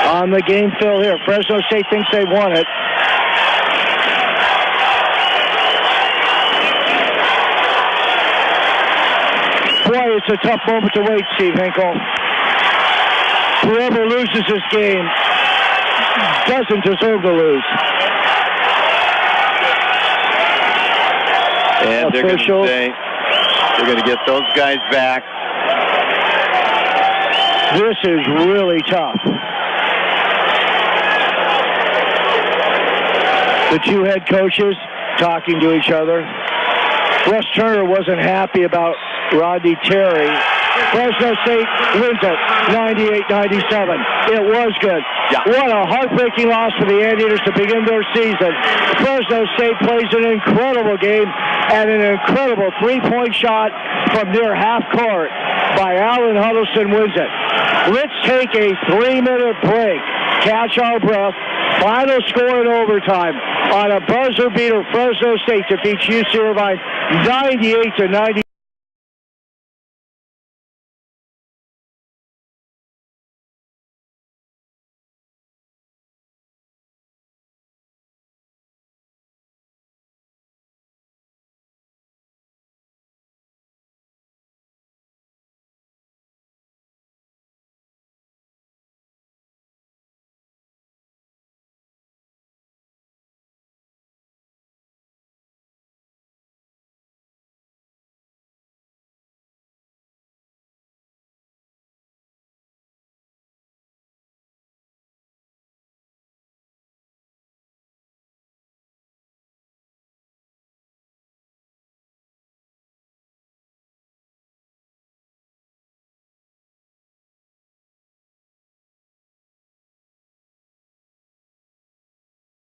S2: on the game fill here. Fresno State thinks they won it. Boy, it's a tough moment to wait, Steve Hinkle. Whoever loses this game doesn't deserve to lose.
S1: And they're going to say they're going to get those guys back.
S2: This is really tough. The two head coaches talking to each other. Russ Turner wasn't happy about Rodney Terry. Fresno State wins it 98-97. It was good.
S1: Yeah.
S2: What a heartbreaking loss for the Anteaters to begin their season. Fresno State plays an incredible game, and an incredible three-point shot from near half court by Alan Huddleston wins it. Let's take a 3-minute break. Catch our breath. Final score in overtime on a buzzer beater. Fresno State defeats UC Irvine 98-90.